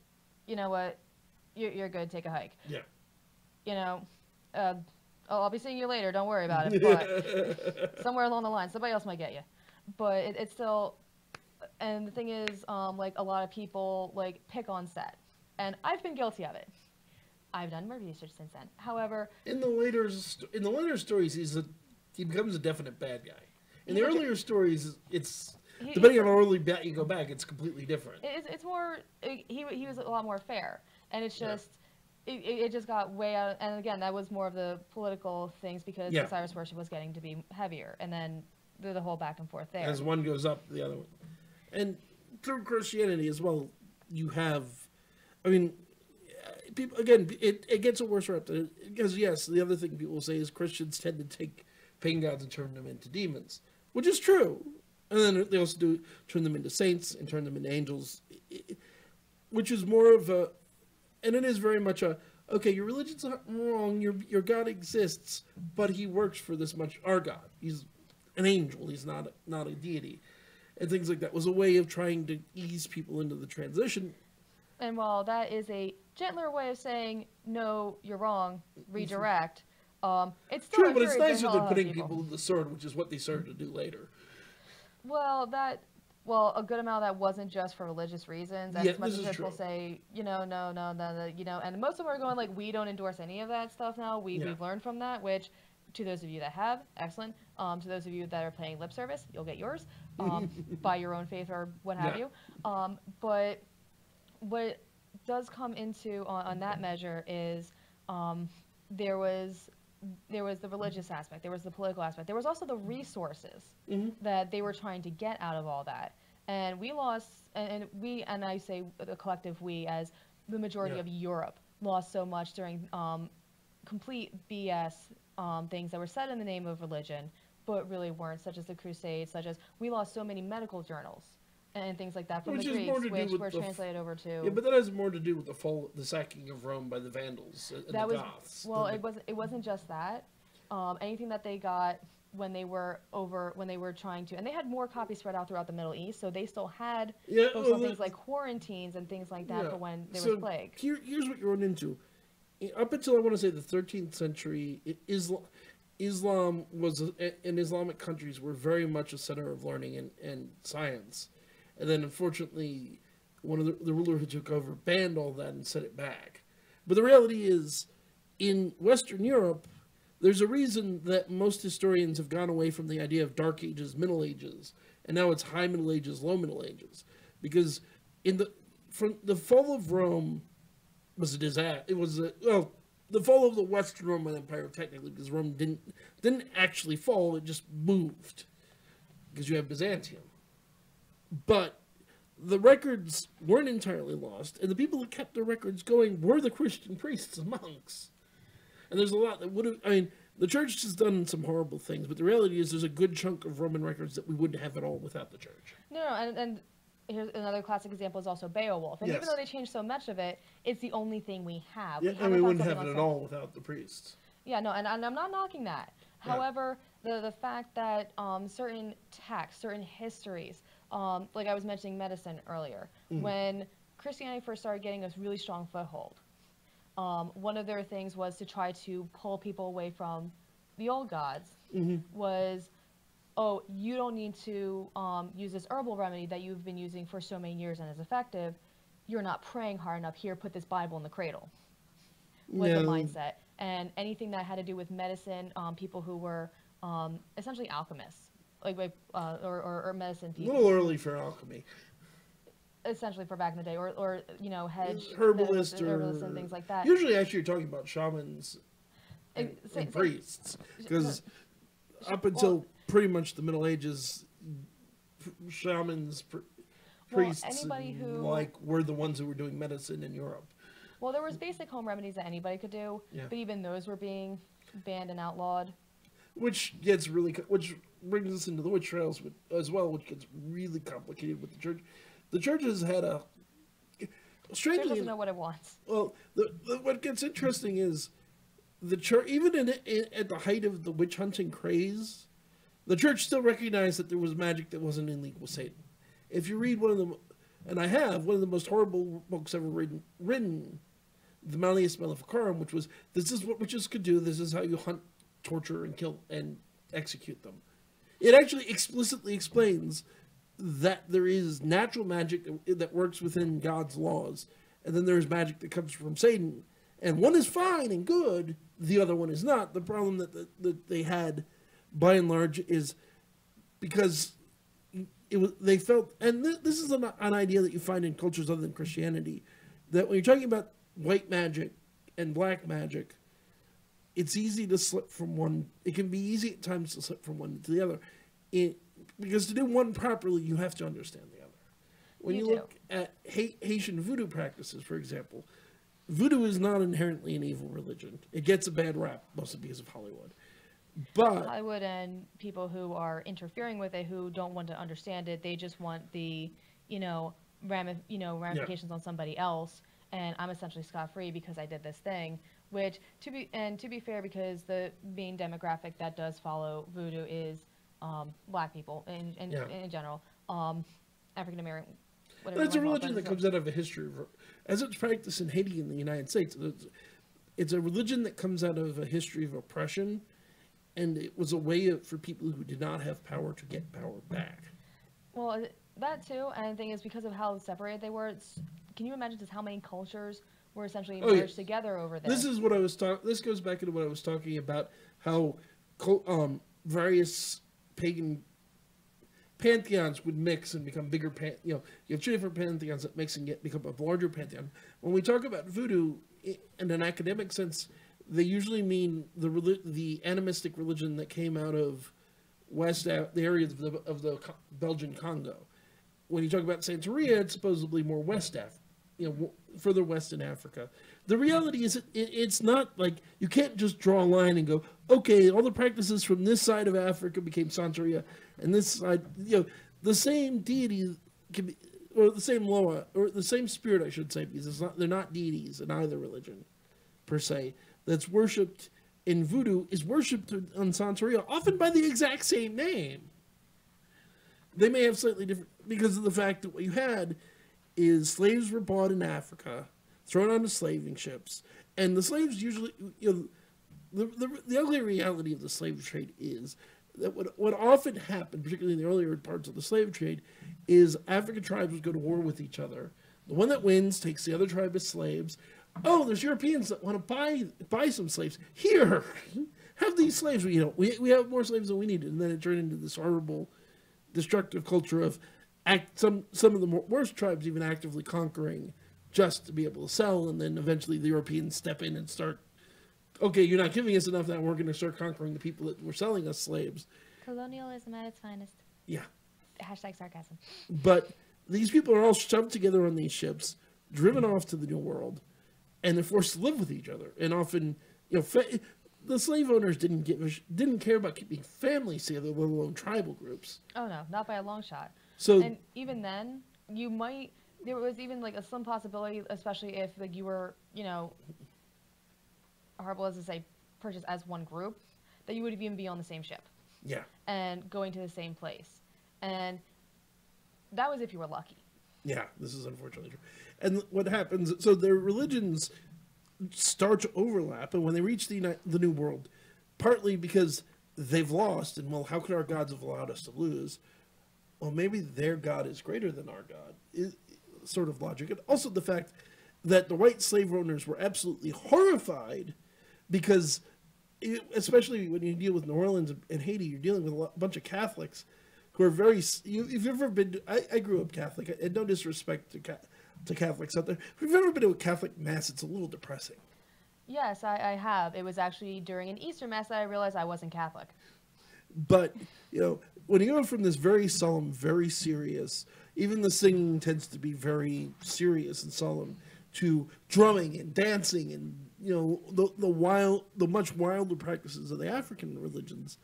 you know what, you're good, take a hike. Yeah. I'll be seeing you later, don't worry about it. But somewhere along the line, somebody else might get you. But it's still, and the thing is, like a lot of people like pick on Set, and I've been guilty of it. I've done more research since then. However, in the later stories, he becomes a definite bad guy. In the earlier stories, depending on how early back you go back, it's completely different. It's more, he was a lot more fair, and it's just, it just got way out, and again, that was more of the political things, because Osiris worship was getting to be heavier, and then the whole back and forth there. As one goes up, the other one. And through Christianity as well, you have, people, again, it gets a worse rep, because yes, the other thing people will say is Christians tend to take pagan gods and turn them into demons, which is true. And then they also turn them into saints and turn them into angels, which is more of a, and it is very much okay, your religion's not wrong, your God exists, but he works for this much, our God. He's an angel, he's not a deity. And things like that was a way of trying to ease people into the transition. And while that is a gentler way of saying, no, you're wrong, redirect, it's still true, but it's nicer than putting people to the sword, which is what they started to do later. Well, a good amount of that wasn't just for religious reasons. And as much as people say, no, and most of them are going like, we don't endorse any of that stuff now. We've learned from that, which, to those of you that have, excellent. To those of you that are playing lip service, you'll get yours by your own faith or what have you. But what does come into on that measure is there was the religious aspect, there was the political aspect, there was also the resources that they were trying to get out of all that. And we lost, and I say the collective we, as the majority of Europe lost so much during complete BS things that were said in the name of religion, but really weren't, such as the Crusades, such as we lost so many medical journals and things like that from the Greeks, which were translated over to. Yeah, but that has more to do with the sacking of Rome by the Vandals and the Goths. Well, it wasn't just that. Anything that they got when they were trying to, and they had more copies spread out throughout the Middle East, so they still had things like quarantines and things like that for when there was plague. Here's what you run into. Up until, I want to say, the 13th century, Islam was, and Islamic countries were very much a center of learning and science. And then, unfortunately, one of the ruler who took over banned all that and set it back. But the reality is, in Western Europe, there's a reason that most historians have gone away from the idea of Dark Ages, Middle Ages, and now it's High Middle Ages, Low Middle Ages. Because from the fall of Rome was a disaster. It was the fall of the Western Roman Empire, technically, because Rome didn't actually fall, it just moved. Because you have Byzantium. But the records weren't entirely lost, and the people that kept the records going were the Christian priests and monks. And there's a lot that would have, I mean, the church has done some horrible things, but the reality is there's a good chunk of Roman records that we wouldn't have at all without the church. No, and here's another classic example is also Beowulf. And yes. even though they changed so much of it, it's the only thing we have. Yeah, and we wouldn't have it at all without the priests. Yeah, no, and I'm not knocking that. Yeah. However, the fact that certain texts, certain histories, like I was mentioning medicine earlier, when Christianity first started getting a really strong foothold, one of their things was to try to pull people away from the old gods, was, oh, you don't need to use this herbal remedy that you've been using for so many years and is effective. You're not praying hard enough. Here, put this Bible in the cradle. Was the mindset. And anything that had to do with medicine, people who were essentially alchemists, or medicine people. A little early for alchemy. Essentially for back in the day, or you know, herbalists and things like that. Usually, actually, you're talking about shamans and priests, because up until pretty much the Middle Ages, shamans, priests, were the ones who were doing medicine in Europe. Well, there was basic home remedies that anybody could do, but even those were being banned and outlawed. Which brings us into the witch trials as well, which gets really complicated with the church. The church has had a strangely. Church doesn't know what it wants. Well, what gets interesting is the church, even at the height of the witch hunting craze, the church still recognized that there was magic that wasn't in league with Satan. If you read one of the most horrible books ever written, The Malleus Maleficarum, which was, this is what witches could do, this is how you hunt, torture, and kill, and execute them. It actually explicitly explains that there is natural magic that works within God's laws, and then there's magic that comes from Satan. And one is fine and good, the other one is not. The problem that they had, by and large, is because they felt, and this is an idea that you find in cultures other than Christianity, that when you're talking about white magic and black magic, it's easy to slip from one. It can be easy at times to slip from one to the other. Because to do one properly, you have to understand the other. When you look at Haitian voodoo practices, for example, voodoo is not inherently an evil religion. It gets a bad rap, mostly because of Hollywood. But Hollywood and people who are interfering with it, who don't want to understand it, they just want the, ramifications on somebody else, and I'm essentially scot-free because I did this thing. Which, to be fair, because the main demographic that does follow voodoo is black people in general, African American. It's a religion that comes out of a history as it's practiced in Haiti and the United States. It's a religion that comes out of a history of oppression, and it was a way for people who did not have power to get power back. Well, that too, and the thing is, because of how separated they were, can you imagine just how many cultures were essentially merged together over there? This is what I was This goes back into what I was talking about, how various pagan pantheons would mix and become bigger. You have two different pantheons that mix and become a larger pantheon. When we talk about voodoo in an academic sense, they usually mean the animistic religion that came out of the area of the Belgian Congo. When you talk about Santeria, it's supposedly more West Africa, further west in Africa. The reality is it's not like you can't just draw a line and go, okay, all the practices from this side of Africa became Santeria, and this side, the same deity can be, or the same Loa, or the same spirit, I should say, because they're not deities in either religion, per se, that's worshipped in voodoo is worshipped on Santeria, often by the exact same name. They may have slightly different, because of the fact that what you had is slaves were bought in Africa, thrown onto slaving ships, and the slaves usually, the ugly reality of the slave trade is that what often happened, particularly in the earlier parts of the slave trade, is African tribes would go to war with each other. The one that wins takes the other tribe as slaves. Oh, there's Europeans that want to buy some slaves. Here, have these slaves. We have more slaves than we need, and then it turned into this horrible, destructive culture of some of the worst tribes even actively conquering just to be able to sell, and then eventually the Europeans step in and start, okay, you're not giving us enough, now we're going to start conquering the people that were selling us slaves. Colonialism at its finest. Yeah. Hashtag sarcasm. But these people are all shoved together on these ships, driven off to the New World, and they're forced to live with each other. And often, the slave owners didn't care about keeping families together, let alone tribal groups. Oh no, not by a long shot. So, and even then, there was even like a slim possibility, especially if like you were, horrible as to say, purchased as one group, that you would even be on the same ship. Yeah. And going to the same place. And that was if you were lucky. Yeah, this is unfortunately true. And what happens, so their religions start to overlap, and when they reach the New World, partly because they've lost, and well, how could our gods have allowed us to lose? Well, maybe their God is greater than our God, is sort of logic. And also the fact that the white slave owners were absolutely horrified because, especially when you deal with New Orleans and Haiti, you're dealing with a bunch of Catholics who are very, if you've ever been, I grew up Catholic, and no disrespect to Catholics out there, if you've ever been to a Catholic Mass, it's a little depressing. Yes, I have. It was actually during an Easter Mass that I realized I wasn't Catholic. But, when you go from this very solemn, very serious, even the singing tends to be very serious and solemn, to drumming and dancing and, the much wilder practices of the African religions.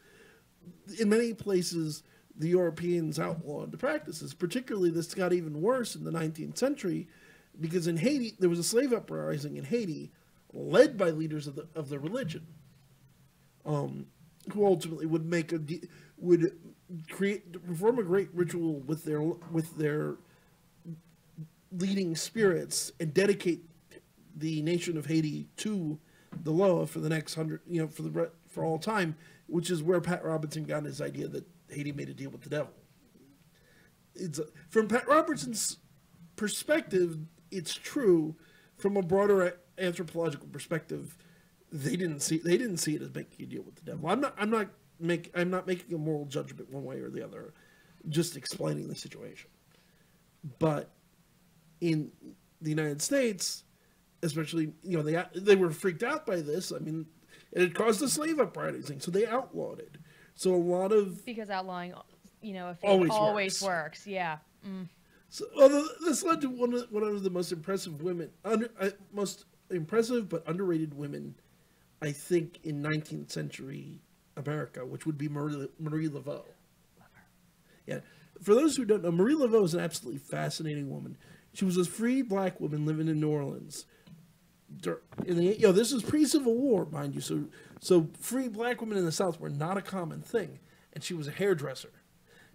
In many places, the Europeans outlawed the practices. Particularly, this got even worse in the 19th century, because in Haiti, there was a slave uprising in Haiti, led by leaders of the religion, who ultimately would perform a great ritual with their leading spirits and dedicate the nation of Haiti to the Loa for the next for all time, which is where Pat Robertson got his idea that Haiti made a deal with the devil. From Pat Robertson's perspective, it's true. From a broader anthropological perspective, they didn't see it as making a deal with the devil. I'm not making a moral judgment one way or the other, just explaining the situation. But in the United States, especially, they were freaked out by this. I mean, it had caused a slave uprising, so they outlawed it. So a lot of... Because outlawing, always works. Yeah. Mm. So this led to one of the most impressive but underrated women, I think, in 19th century America, which would be Marie Laveau. Yeah. For those who don't know, Marie Laveau is an absolutely fascinating woman. She was a free black woman living in New Orleans. This is pre-Civil War, mind you, so free black women in the South were not a common thing, and she was a hairdresser.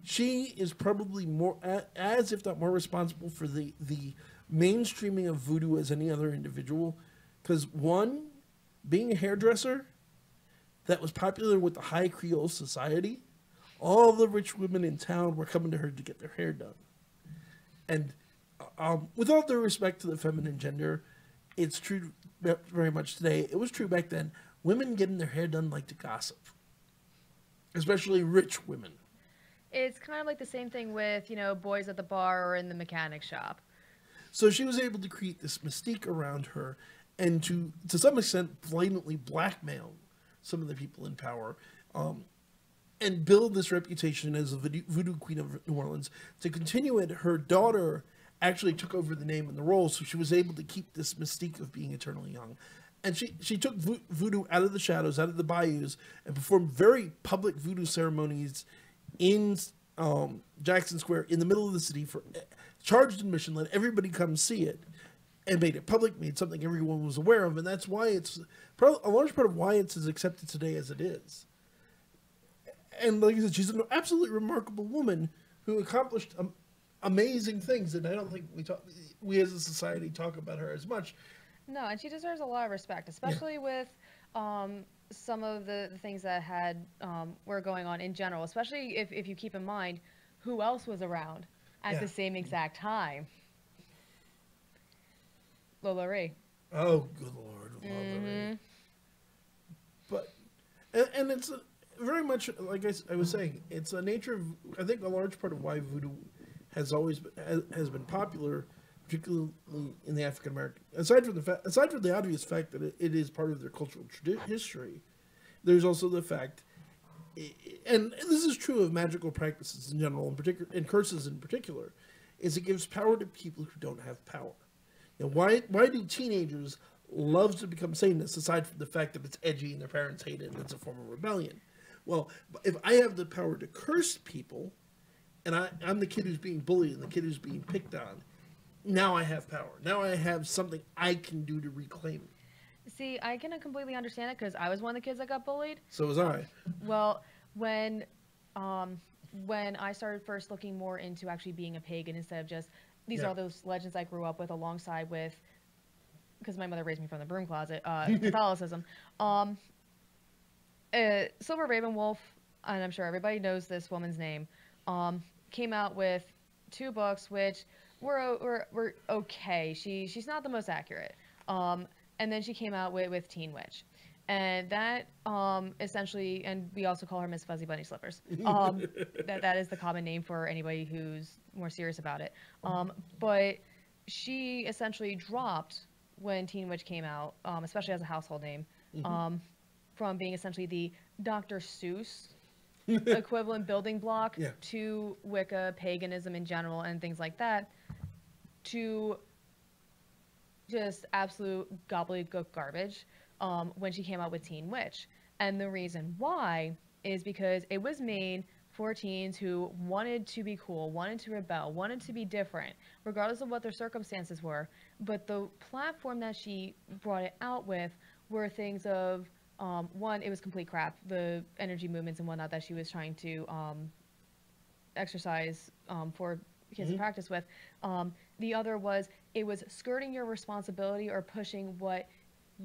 She is probably more, as if not more, responsible for the mainstreaming of voodoo as any other individual, because one, being a hairdresser that was popular with the high Creole society, all the rich women in town were coming to her to get their hair done. And with all due respect to the feminine gender, it's true very much today. It was true back then. Women getting their hair done like to gossip, especially rich women. It's kind of like the same thing with, boys at the bar or in the mechanic shop. So she was able to create this mystique around her and to some extent blatantly blackmail some of the people in power, and build this reputation as a voodoo queen of New Orleans. To continue it, her daughter actually took over the name and the role, so she was able to keep this mystique of being eternally young. And she took voodoo out of the shadows, out of the bayous, and performed very public voodoo ceremonies in Jackson Square, in the middle of the city, for charged admission, let everybody come see it, and made it public, made something everyone was aware of, and that's why it's a large part of why it's as accepted today as it is. And like I said, she's an absolutely remarkable woman who accomplished amazing things, and I don't think we as a society talk about her as much. No, and she deserves a lot of respect, especially with some of the things that were going on in general, especially if you keep in mind who else was around at the same exact time. Lola Ray. Oh, good Lord, Lola Ray. But, and it's very much, like I was saying, it's a nature of, I think a large part of why voodoo has been popular, particularly in the African American. Aside from the obvious fact that it is part of their cultural history, there's also the fact and this is true of magical practices in general, in particular, and curses in particular, is it gives power to people who don't have power. You know, why do teenagers love to become Satanists, aside from the fact that it's edgy and their parents hate it and it's a form of rebellion? Well, if I have the power to curse people, and I'm the kid who's being bullied and the kid who's being picked on, now I have power. Now I have something I can do to reclaim it. See, I can completely understand it because I was one of the kids that got bullied. So was I. Well, when I started first looking more into actually being a pagan instead of just these are all those legends I grew up with alongside with, because my mother raised me from the broom closet, Catholicism. Silver Raven Wolf, and I'm sure everybody knows this woman's name, came out with 2 books which were okay. She's not the most accurate. And then she came out with Teen Witch. And that essentially, and we also call her Miss Fuzzy Bunny Slippers. That is the common name for anybody who's more serious about it. But she essentially dropped when Teen Witch came out, especially as a household name, from being essentially the Dr. Seuss equivalent building block to Wicca, paganism in general, and things like that, to just absolute gobbledygook garbage when she came out with Teen Witch. And the reason why is because it was made for teens who wanted to be cool, wanted to rebel, wanted to be different, regardless of what their circumstances were. But the platform that she brought it out with were things of, one, it was complete crap, the energy movements and whatnot that she was trying to exercise for kids to practice with. The other was, it was skirting your responsibility or pushing what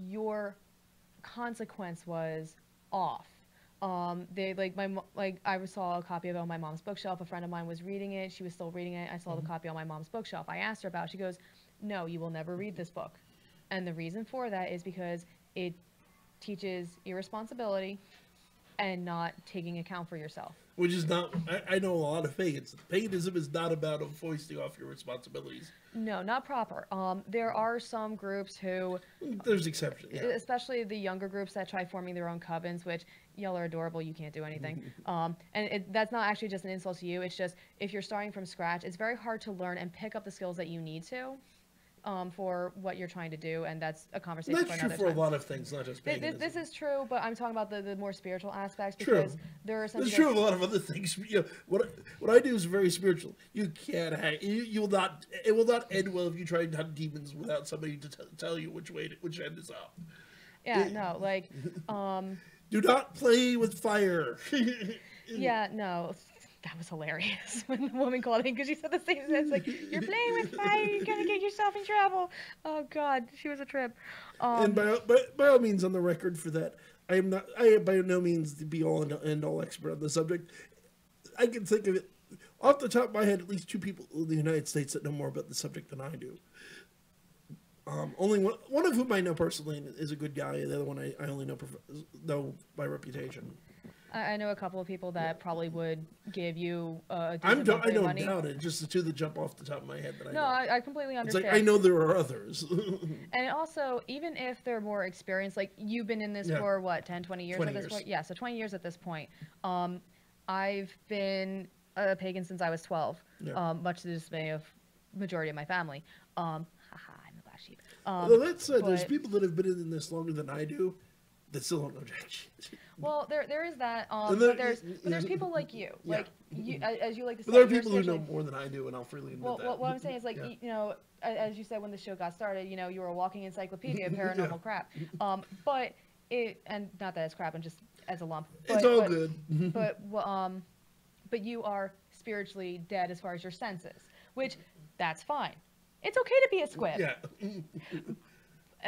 your consequence was off. I saw a copy of it on my mom's bookshelf. A friend of mine was reading it. She was still reading it. I saw the copy on my mom's bookshelf. I asked her about it. She goes, "No, you will never read this book." And the reason for that is because it teaches irresponsibility and not taking account for yourself. Which is not, I know a lot of pagans. Paganism is not about foisting off your responsibilities. No, not proper. There are some groups who... There's exceptions, yeah. Especially the younger groups that try forming their own covens, which, y'all are adorable, you can't do anything. That's not actually just an insult to you, it's just, if you're starting from scratch, it's very hard to learn and pick up the skills that you need to. For what you're trying to do, and that's a conversation for another time. That's true for a lot of things, not just paganism. This is true, but I'm talking about the more spiritual aspects, because there are some... It's true of a lot of other things. You know, what I do is very spiritual. You can't hang... You will not... It will not end well if you try and hunt demons without somebody to tell you which end is up. Yeah, no, like... Do not play with fire. Yeah, no... That was hilarious when the woman called in because she said the same thing. It's like, you're playing with fire, you're going to get yourself in trouble. Oh, God, she was a trip. And by all means, on the record for that, I am by no means the be-all and end-all expert on the subject. I can think of it, off the top of my head, at least 2 people in the United States that know more about the subject than I do. Only one of whom I know personally is a good guy, and the other one I only know by reputation. I know a couple of people that probably would give you a I decent amount of money. don't doubt it. Just the 2 that jump off the top of my head that I know. No, I completely understand. It's like, I know there are others. And also, even if they're more experienced, like you've been in this for what, 10, 20 years 20 at this years. point? Yeah, so 20 years at this point. I've been a pagan since I was 12, much to the dismay of majority of my family. I'm the black sheep. Well, that said, there's people that have been in this longer than I do that still don't know jack shit. Well, there is that, but there's people like you, like you, as you like to say. But there are people who know more than I do, and I'll freely admit that. Well, what I'm saying is, like, you know, as you said when the show got started, you know, you were a walking encyclopedia of paranormal crap. But and not that it's crap, and just as a lump. It's all good. But you are spiritually dead as far as your senses, which that's fine. It's okay to be a squib. Yeah.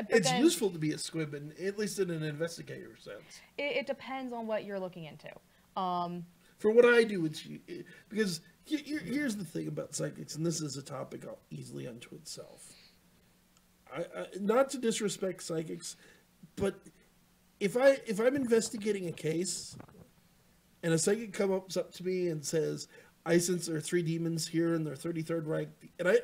It's useful to be a squib, at least in an investigator sense. It depends on what you're looking into. For what I do, because here's the thing about psychics, and this is a topic easily unto itself. Not to disrespect psychics, but if I'm investigating a case, and a psychic comes up to me and says, I sense there are 3 demons here and they're 33rd rank. And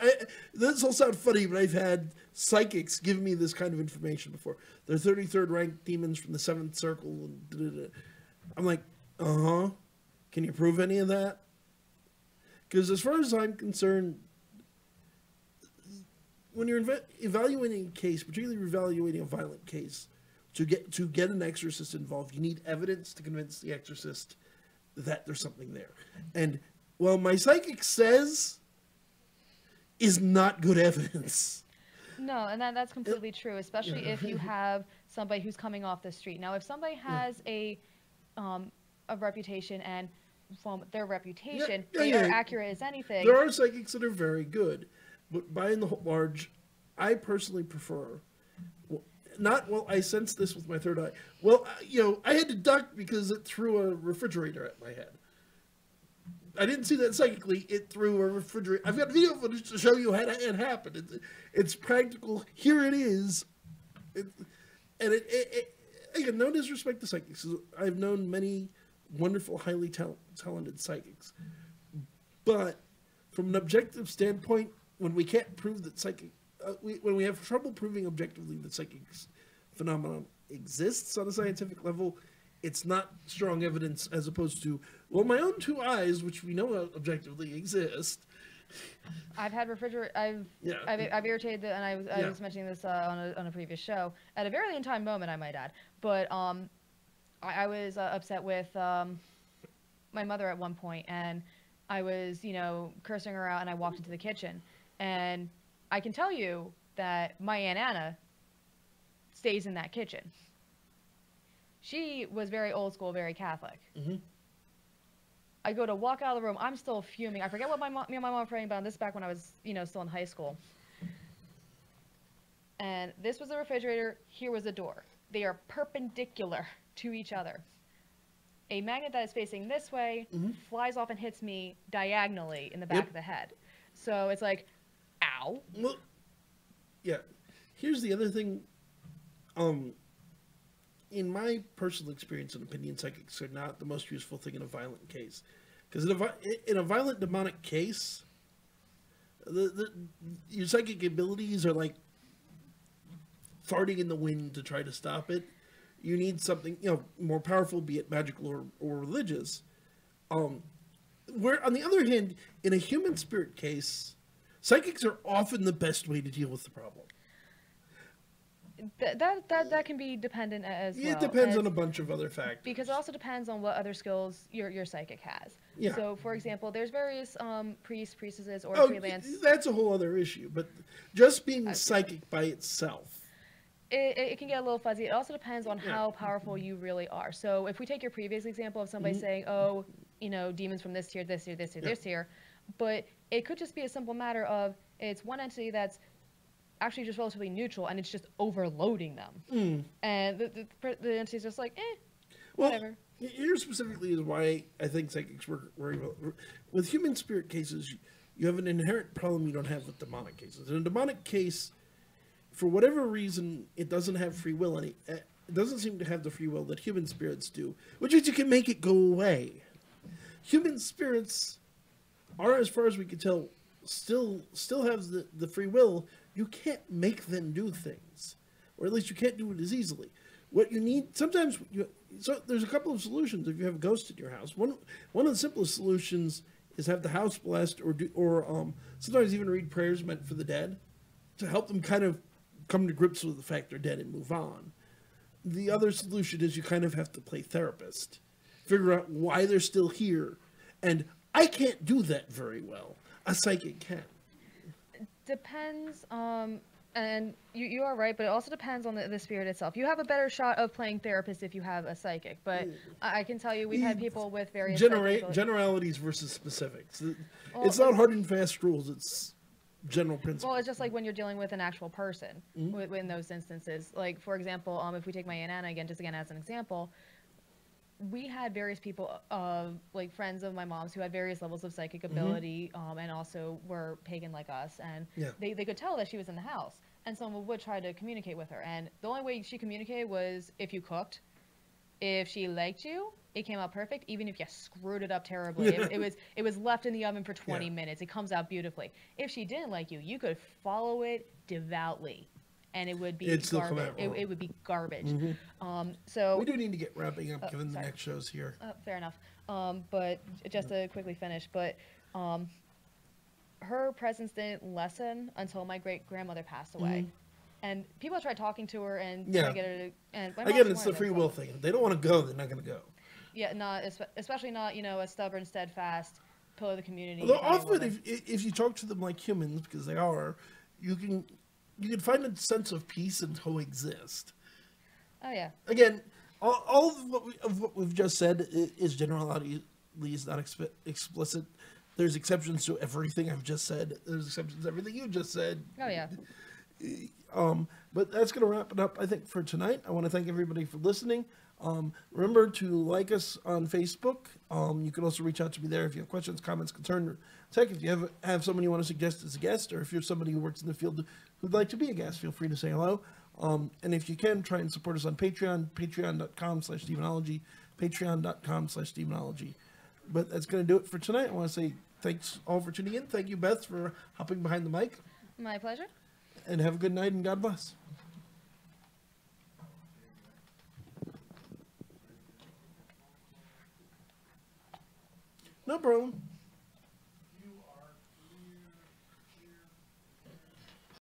this will sound funny, but I've had psychics give me this kind of information before. They're 33rd rank demons from the 7th circle. And I'm like, Uh-huh. Can you prove any of that? Because as far as I'm concerned, when you're evaluating a case, particularly evaluating a violent case, to get an exorcist involved, you need evidence to convince the exorcist that there's something there. And well, my psychic says is not good evidence. No, and that's completely true, especially if you have somebody who's coming off the street. Now, if somebody has a reputation, and from their reputation, they are accurate as anything. There are psychics that are very good, but by and large, I personally prefer. I sensed this with my third eye. Well, I had to duck because it threw a refrigerator at my head. I didn't see that psychically. It threw a refrigerator. I've got video footage to show you how it happened. It's practical. Here it is. Again, no disrespect to psychics. I've known many wonderful, highly talented psychics. But from an objective standpoint, when we can't prove that when we have trouble proving objectively that psychic phenomenon exists on a scientific level, it's not strong evidence as opposed to, well, my own two eyes, which we know objectively exist. I've had I've irritated, and I was mentioning this on a previous show at a very lean time moment, I might add. But I was upset with my mother at one point, and I was cursing her out, and I walked into the kitchen, and I can tell you that my Aunt Anna stays in that kitchen. She was very old school, very Catholic. Mm-hmm. I go to walk out of the room. I'm still fuming. I forget what me and my mom were praying about. This is back when I was, still in high school. And this was a refrigerator. Here was a door. They are perpendicular to each other. A magnet that is facing this way flies off and hits me diagonally in the back of the head. So it's like, ow. Well, yeah. Here's the other thing. In my personal experience and opinion, psychics are not the most useful thing in a violent case. Because in a violent demonic case, your psychic abilities are like farting in the wind to try to stop it. You need something more powerful, be it magical or religious. Where on the other hand, in a human spirit case, psychics are often the best way to deal with the problem. That can be dependent as well. It depends on a bunch of other factors. Because it also depends on what other skills your psychic has. Yeah. So, for example, there's various priests, priestesses, or freelance. That's a whole other issue. But just being psychic by itself. It can get a little fuzzy. It also depends on how powerful you really are. So if we take your previous example of somebody saying, oh, demons from this tier, this tier, this tier, this tier. But it could just be a simple matter of it's one entity that's actually just relatively neutral, and it's just overloading them. And the entity's just like, whatever. Here specifically is why I think psychics work very well. With human spirit cases, you have an inherent problem you don't have with demonic cases. In a demonic case, for whatever reason, it doesn't have free will. It doesn't seem to have the free will that human spirits do, which means you can make it go away. Human spirits are, as far as we can tell, still have the free will. You can't make them do things, or at least you can't do it as easily. What you need sometimes, so there's a couple of solutions if you have a ghost in your house. One of the simplest solutions is have the house blessed, or sometimes even read prayers meant for the dead to help them kind of come to grips with the fact they're dead and move on. The other solution is you kind of have to play therapist, figure out why they're still here, and I can't do that very well. A psychic can. Depends, and you are right, but it also depends on the spirit itself. You have a better shot of playing therapist if you have a psychic, but I can tell you we've had people with various generalities versus specifics. It's not hard and fast rules. It's general principles. Well, it's just like when you're dealing with an actual person in those instances. Like, for example, if we take my Aunt Anna again, just again as an example, we had various people, like friends of my mom's, who had various levels of psychic ability, and also were pagan like us, and they could tell that she was in the house, and someone would try to communicate with her, and the only way she communicated was if you cooked. If she liked you, it came out perfect, even if you screwed it up terribly. It was left in the oven for 20 minutes. It comes out beautifully. If she didn't like you, you could follow it devoutly, and it would be It'd still come garbage. out It would be garbage. Mm-hmm. So we do need to get wrapping up, given sorry. the next show's here. Fair enough. But just to quickly finish, but her presence didn't lessen until my great grandmother passed away. And people tried talking to her and trying to get her to. And my again, mom it's the wanted free it, will but- thing. If they don't want to go, they're not going to go. Yeah, not especially not a stubborn, steadfast pillar of the community. Although Italian often, woman. if you talk to them like humans, because they are, you can find a sense of peace and coexist. Oh yeah. Again, all of what we've just said is generalities, not explicit. There's exceptions to everything I've just said. There's exceptions to everything you just said. Oh yeah. But that's going to wrap it up, I think, for tonight. I want to thank everybody for listening. Remember to like us on Facebook. You can also reach out to me there if you have questions, comments, concerns, tech. If you have someone you want to suggest as a guest, or if you're somebody who works in the field who'd like to be a guest, feel free to say hello. And if you can, try and support us on Patreon, patreon.com/demonology, patreon.com/demonology. But that's going to do it for tonight. I want to say thanks all for tuning in. Thank you, Beth, for hopping behind the mic. My pleasure. And have a good night and God bless. No problem.